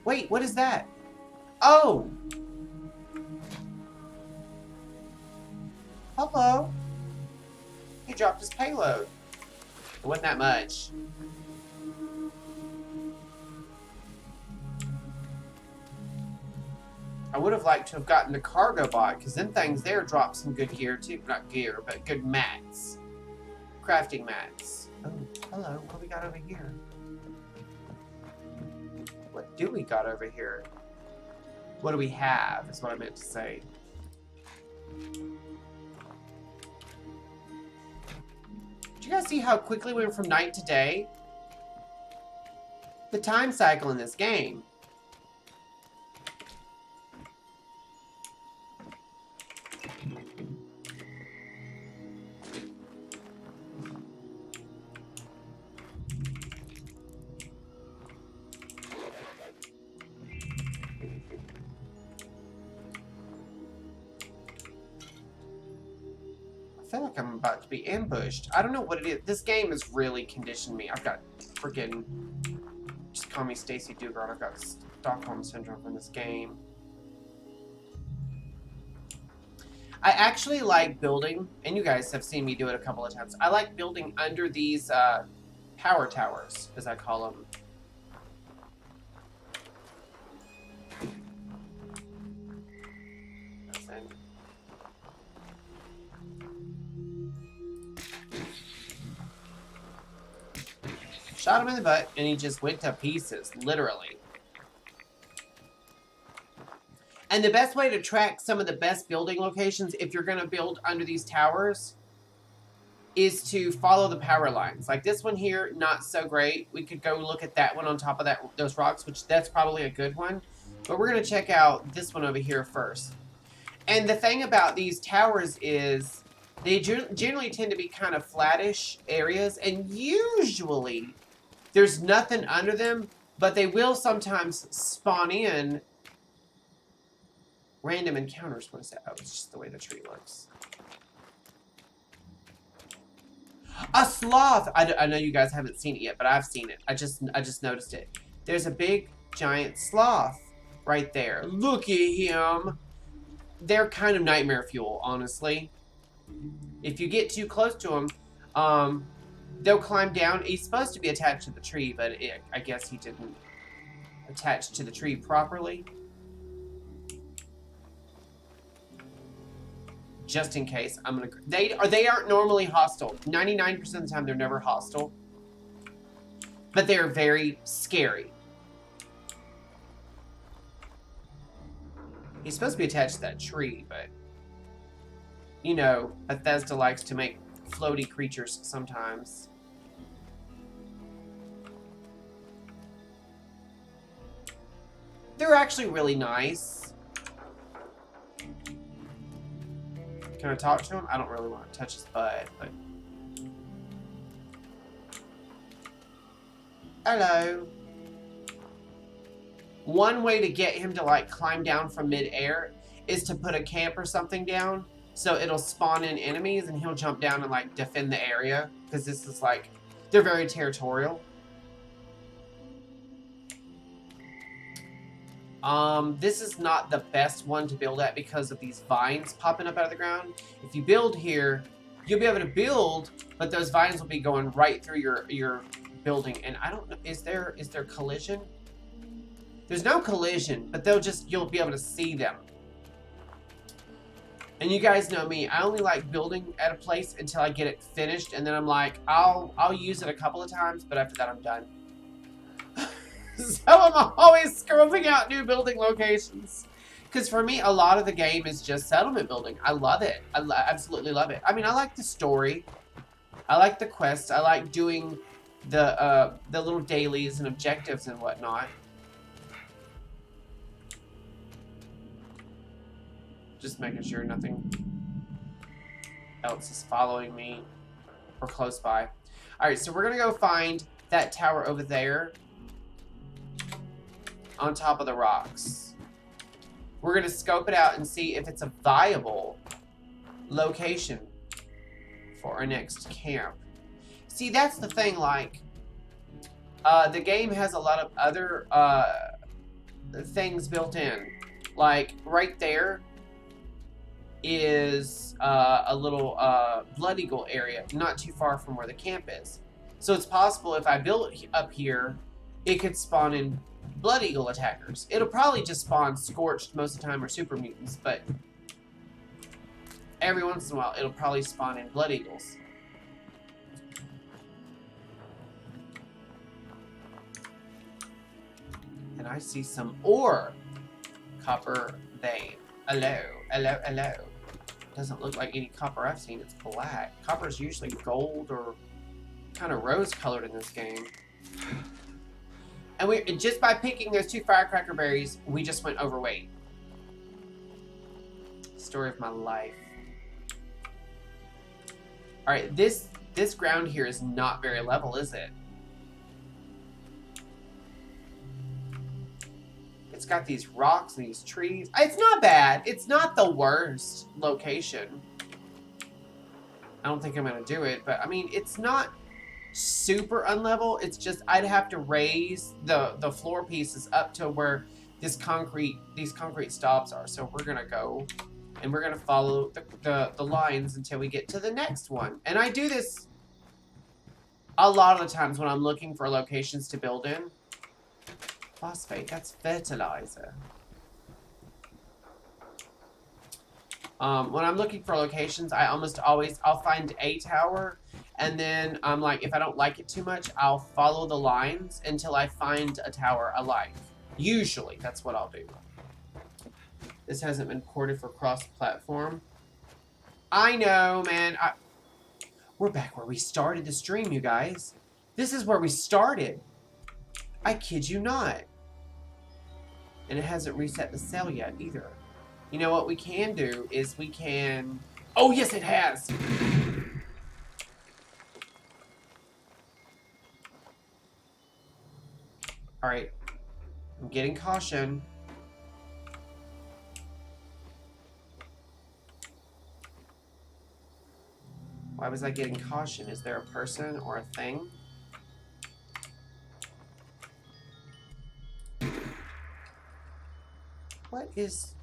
Wait, what is that? Oh! Hello. He dropped his payload. It wasn't that much. I would have liked to have gotten the cargo bot, because them things there drop some good gear too. Not gear, but good mats. Crafting mats. Oh, hello. What do we got over here? What do we got over here? What do we have, is what I meant to say. Did you guys see how quickly we went from night to day? The time cycle in this game. I feel like I'm about to be ambushed. I don't know what it is. This game has really conditioned me. I've got freaking... Just call me Stacy Dugard. I've got Stockholm Syndrome from this game. I actually like building, and you guys have seen me do it a couple of times. I like building under these power towers, as I call them. Shot him in the butt, and he just went to pieces, literally. And the best way to track some of the best building locations, if you're going to build under these towers, is to follow the power lines. Like this one here, not so great. We could go look at that one on top of those rocks, which that's probably a good one. But we're going to check out this one over here first. And the thing about these towers is they generally tend to be kind of flattish areas, and usually there's nothing under them, but they will sometimes spawn in random encounters. What is that? Oh, it's just the way the tree looks. A sloth! I know you guys haven't seen it yet, but I've seen it. I just noticed it. There's a big, giant sloth right there. Look at him. They're kind of nightmare fuel, honestly. If you get too close to them, they'll climb down. He's supposed to be attached to the tree, but I guess he didn't attach to the tree properly. Just in case, I'm gonna. They aren't normally hostile. 99% of the time, they're never hostile, but they're very scary. He's supposed to be attached to that tree, but you know, Bethesda likes to make floaty creatures sometimes. They're actually really nice. Can I talk to him? I don't really want to touch his butt, but... Hello. One way to get him to, like, climb down from mid-air is to put a camp or something down, so it'll spawn in enemies, and he'll jump down and, like, defend the area, because this is, like... They're very territorial. This is not the best one to build at because of these vines popping up out of the ground. If you build here, you'll be able to build, but those vines will be going right through your building. And I don't know, is there collision? There's no collision, but you'll be able to see them. And you guys know me, I only like building at a place until I get it finished, and then I'm like, I'll use it a couple of times, but after that I'm done. So I'm always scoping out new building locations. Because for me, a lot of the game is just settlement building. I love it. I absolutely love it. I mean, I like the story. I like the quests. I like doing the little dailies and objectives and whatnot. Just making sure nothing else is following me or close by. Alright, so we're going to go find that tower over there. On top of the rocks. We're going to scope it out and see if it's a viable location for our next camp. See, that's the thing, like, the game has a lot of other things built in. Like, right there is a little Blood Eagle area, not too far from where the camp is. So it's possible if I build it up here, it could spawn in Blood Eagle attackers. It'll probably just spawn Scorched most of the time or Super Mutants, but every once in a while it'll probably spawn in Blood Eagles. And I see some ore. Copper vein. Hello, hello, hello. Doesn't look like any copper I've seen. It's black. Copper is usually gold or kind of rose colored in this game. And just by picking those 2 firecracker berries, we just went overweight. Story of my life. Alright, this ground here is not very level, is it? It's got these rocks and these trees. It's not bad. It's not the worst location. I don't think I'm going to do it, but I mean, it's not super unlevel. It's just I'd have to raise the floor pieces up to where these concrete stops are. So we're gonna go and we're gonna follow the lines until we get to the next one. And I do this a lot of the times when I'm looking for locations to build in. Phosphate, that's fertilizer. When I'm looking for locations, I'll find a tower, and then I'm like, if I don't like it too much, I'll follow the lines until I find a tower I like. Usually, that's what I'll do. This hasn't been ported for cross-platform. I know, man. We're back where we started the stream, you guys. This is where we started. I kid you not. And it hasn't reset the cell yet, either. You know what we can do is we can... Oh, yes, it has! Alright. I'm getting caution. Why was I getting caution? Is there a person or a thing? What is...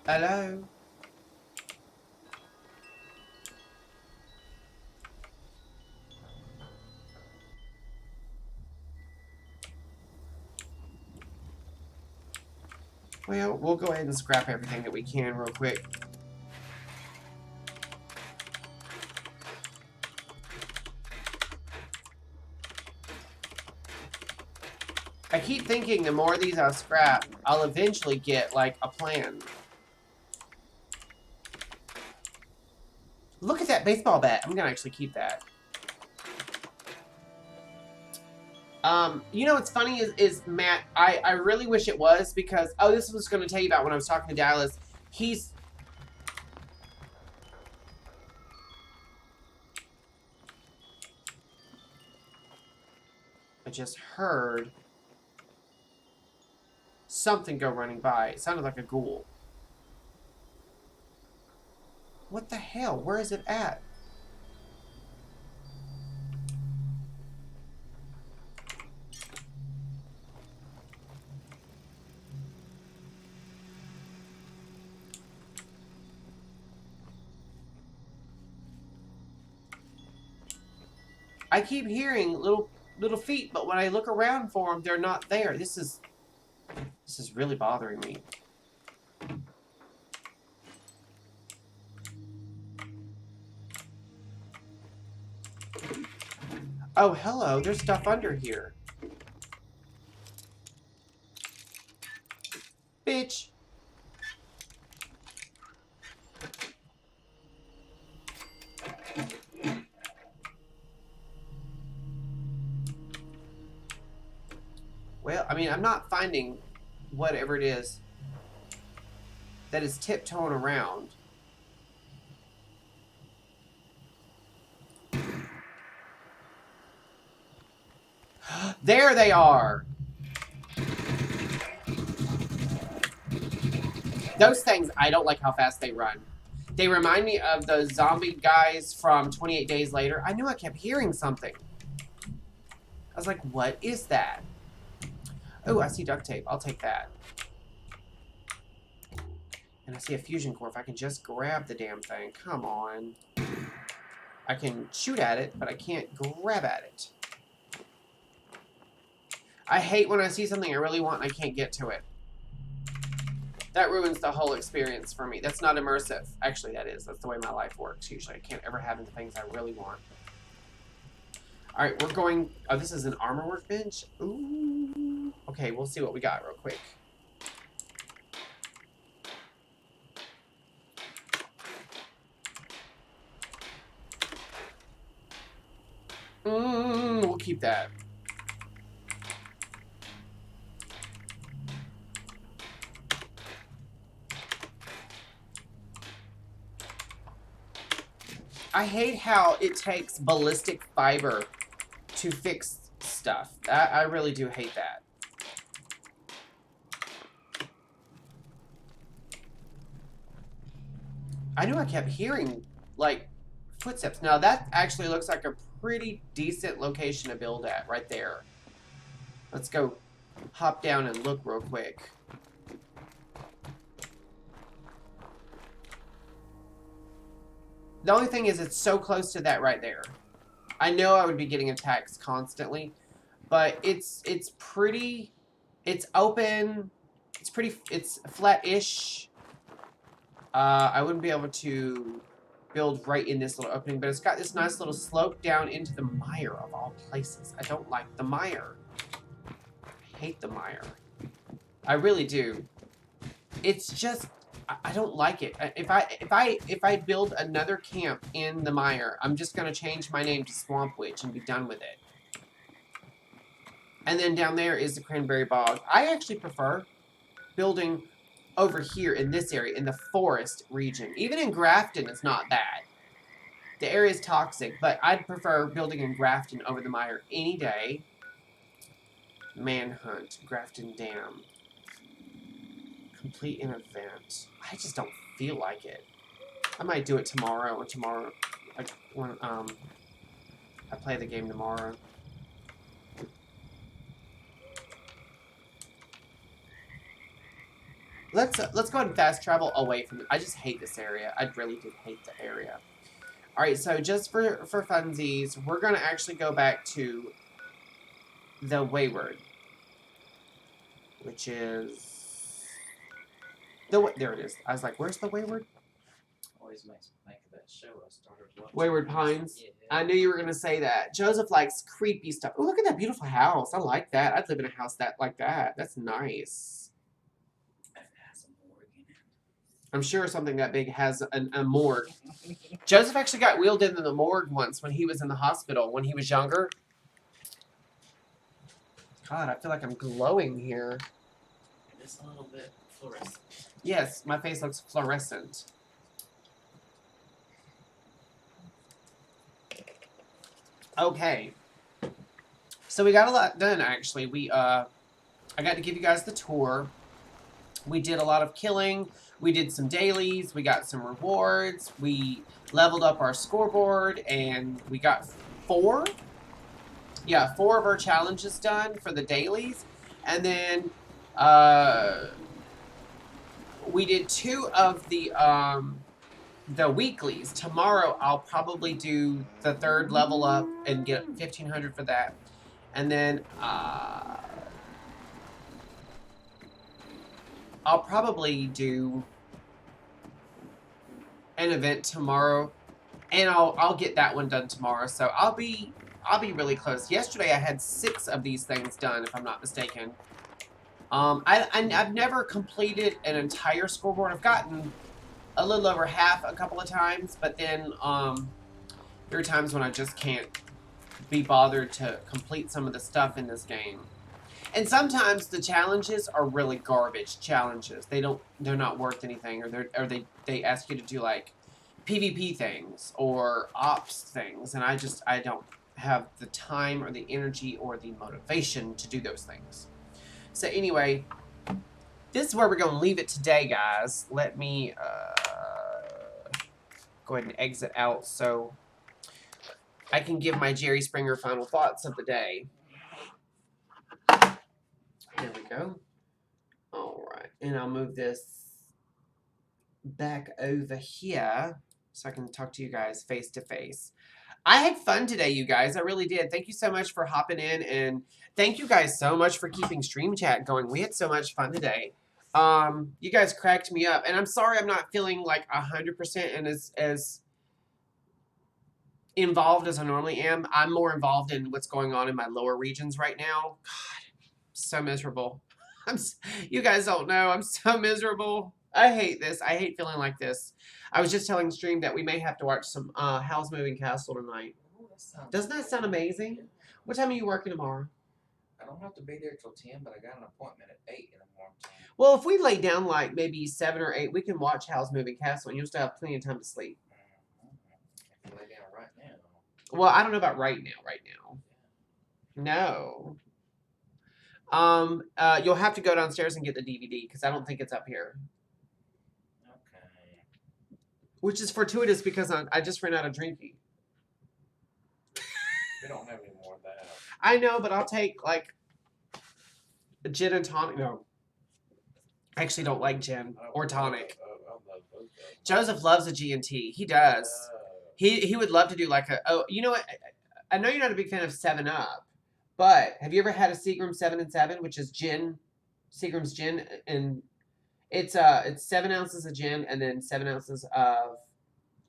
Hello? Well, we'll go ahead and scrap everything that we can real quick. I keep thinking the more of these I scrap, I'll eventually get, like, a plan. Look at that baseball bat. I'm gonna actually keep that. You know what's funny is Matt, I really wish it was because, oh, this was going to tell you about when I was talking to Dallas. I just heard something go running by. It sounded like a ghoul. What the hell? Where is it at? I keep hearing little feet, but when I look around for them, they're not there. This is really bothering me. Oh, hello. There's stuff under here. Bitch. Well, I mean, I'm not finding whatever it is that is tiptoeing around. There they are! Those things, I don't like how fast they run. They remind me of the zombie guys from 28 Days Later. I knew I kept hearing something. I was like, what is that? Oh, I see duct tape. I'll take that. And I see a fusion core. If I can just grab the damn thing. Come on. I can shoot at it, but I can't grab at it. I hate when I see something I really want and I can't get to it. That ruins the whole experience for me. That's not immersive. Actually, that is. That's the way my life works usually. I can't ever have the things I really want. Alright, we're going... Oh, this is an armor workbench? Ooh. Okay, we'll see what we got real quick. We'll keep that. I hate how it takes ballistic fiber to fix stuff. I really do hate that. I knew I kept hearing, like, footsteps. Now, that actually looks like a pretty decent location to build at right there. Let's go hop down and look real quick. The only thing is it's so close to that right there. I know I would be getting attacks constantly, but it's pretty, it's open, it's flat-ish. I wouldn't be able to build right in this little opening, but it's got this nice little slope down into the mire of all places. I don't like the mire. I hate the mire. I really do. It's just, I don't like it. If I build another camp in the mire, I'm just gonna change my name to Swamp Witch and be done with it. And then down there is the Cranberry Bog. I actually prefer building over here in this area, in the forest region. Even in Grafton, it's not bad. The area is toxic, but I'd prefer building in Grafton over the mire any day. Manhunt, Grafton Dam. Complete an event. I just don't feel like it. I might do it tomorrow or tomorrow, like when I play the game tomorrow. Let's go ahead and fast travel away from it. I just hate this area. I really do hate the area. All right, so just for funsies, we're gonna actually go back to the Wayward, which is there it is. I was like, where's the Wayward? Always makes me think of that show I started watching. Wayward Pines. Yeah. I knew you were gonna say that. Joseph likes creepy stuff. Oh, look at that beautiful house. I like that. I'd live in a house like that. That's nice. I'm sure something that big has a morgue. Joseph actually got wheeled into the morgue once when he was in the hospital when he was younger. God, I feel like I'm glowing here. It is a little bit fluorescent. Yes, my face looks fluorescent. Okay. So we got a lot done, actually. I got to give you guys the tour. We did a lot of killing. We did some dailies. We got some rewards. We leveled up our scoreboard, and we got 4. Yeah, 4 of our challenges done for the dailies. And then we did 2 of the weeklies. Tomorrow, I'll probably do the 3rd level up and get 1,500 for that. And then I'll probably do an event tomorrow, and I'll get that one done tomorrow. So I'll be really close. Yesterday I had 6 of these things done, if I'm not mistaken. I've never completed an entire scoreboard. I've gotten a little over half a couple of times, but then there are times when I just can't be bothered to complete some of the stuff in this game. And sometimes the challenges are really garbage challenges. They're not worth anything, or they ask you to do like PvP things or ops things, and I don't have the time or the energy or the motivation to do those things. So anyway, this is where we're going to leave it today, guys. Let me go ahead and exit out so I can give my Jerry Springer final thoughts of the day. There we go. All right. And I'll move this back over here so I can talk to you guys face to face. I had fun today, you guys. I really did. Thank you so much for hopping in, and thank you guys so much for keeping Stream Chat going. We had so much fun today. You guys cracked me up, and I'm sorry I'm not feeling like 100% and as involved as I normally am. I'm more involved in what's going on in my lower regions right now. God, so miserable. You guys don't know. I'm so miserable. I hate this. I hate feeling like this. I was just telling Stream that we may have to watch some Howl's Moving Castle tonight. Ooh, that Doesn't that sound amazing? What time are you working tomorrow? I don't have to be there till 10, but I got an appointment at 8 in the morning. Well, if we lay down like maybe 7 or 8, we can watch Howl's Moving Castle, and you'll still have plenty of time to sleep. If you lay down right now. Well, I don't know about right now. Right now. No. You'll have to go downstairs and get the DVD because I don't think it's up here. Okay. Which is fortuitous because I just ran out of drinking. We don't have any more of that. I know, but I'll take like a gin and tonic. No. I actually don't like gin or tonic. I love both of them. Joseph loves a G&T. He does. He would love to do like you know what? I know you're not a big fan of 7-Up, but have you ever had a Seagram 7 and 7, which is gin, Seagram's gin, and it's 7 ounces of gin and then 7 ounces of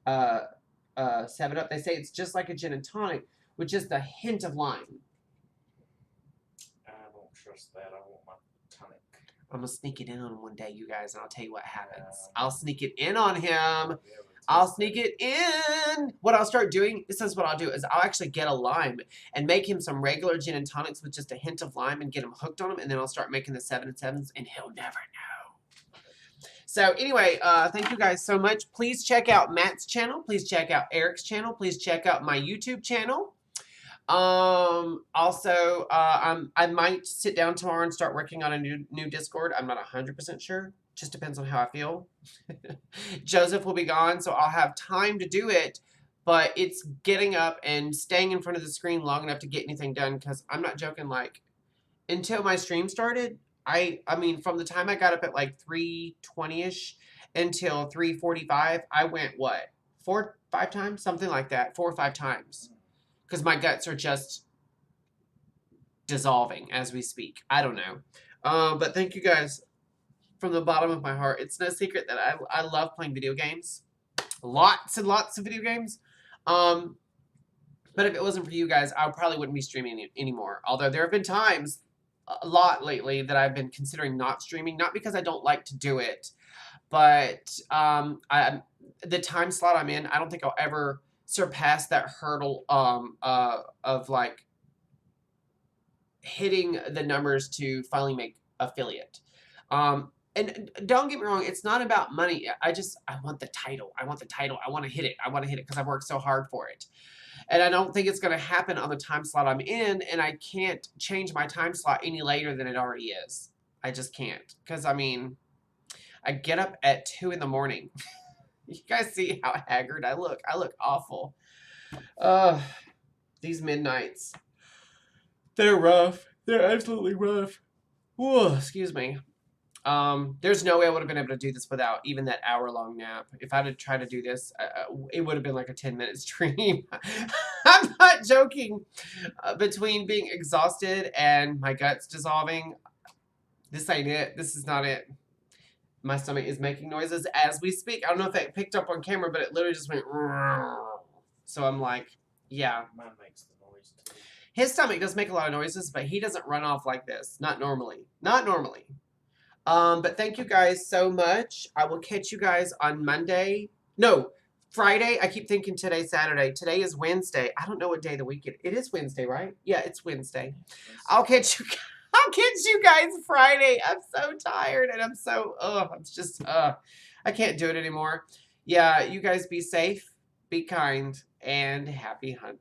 7-Up. They say it's just like a gin and tonic with just a hint of lime. I don't trust that. I want my tonic. I'm gonna sneak it in on him one day, you guys, and I'll tell you what happens. I'll sneak it in on him. I'll sneak it in. What I'll start doing, this is what I'll do, is I'll actually get a lime and make him some regular gin and tonics with just a hint of lime and get him hooked on them, and then I'll start making the 7 and 7s, and he'll never know. So anyway, thank you guys so much. Please check out Matt's channel. Please check out Eric's channel. Please check out my YouTube channel. Also, I might sit down tomorrow and start working on a new Discord. I'm not 100% sure. Just depends on how I feel. Joseph will be gone, so I'll have time to do it. But it's getting up and staying in front of the screen long enough to get anything done, because I'm not joking, like, until my stream started, I mean, from the time I got up at like 3:20ish until 3:45, I went what? 4, 5 times? Something like that. 4 or 5 times. Because my guts are just dissolving as we speak. I don't know. But thank you guys from the bottom of my heart. It's no secret that I love playing video games. Lots and lots of video games. But if it wasn't for you guys, I probably wouldn't be streaming anymore. Although there have been times, a lot lately, that I've been considering not streaming. Not because I don't like to do it, but the time slot I'm in, I don't think I'll ever surpass that hurdle of like hitting the numbers to finally make affiliate. And don't get me wrong, it's not about money. I want the title. I want the title. I want to hit it. I want to hit it because I've worked so hard for it. And I don't think it's going to happen on the time slot I'm in, and I can't change my time slot any later than it already is. I just can't. Because, I mean, I get up at 2 in the morning. You guys see how haggard I look? I look awful. These midnights. They're rough. They're absolutely rough. Whoa, excuse me. There's no way I would have been able to do this without even that hour-long nap. If I had tried to do this, it would have been like a 10-minute stream. I'm not joking. Between being exhausted and my guts dissolving, this ain't it. This is not it. My stomach is making noises as we speak. I don't know if that picked up on camera, but it literally just went. So I'm like, yeah. Mine makes the noise too. His stomach does make a lot of noises, but he doesn't run off like this. Not normally. Not normally. But thank you guys so much. I will catch you guys on Monday. No, Friday. I keep thinking today's Saturday. Today is Wednesday. I don't know what day of the week it is. Wednesday, right? Yeah, it's Wednesday. I'll catch you guys Friday. I'm so tired and I'm so I can't do it anymore. Yeah, you guys be safe, be kind, and happy hunting.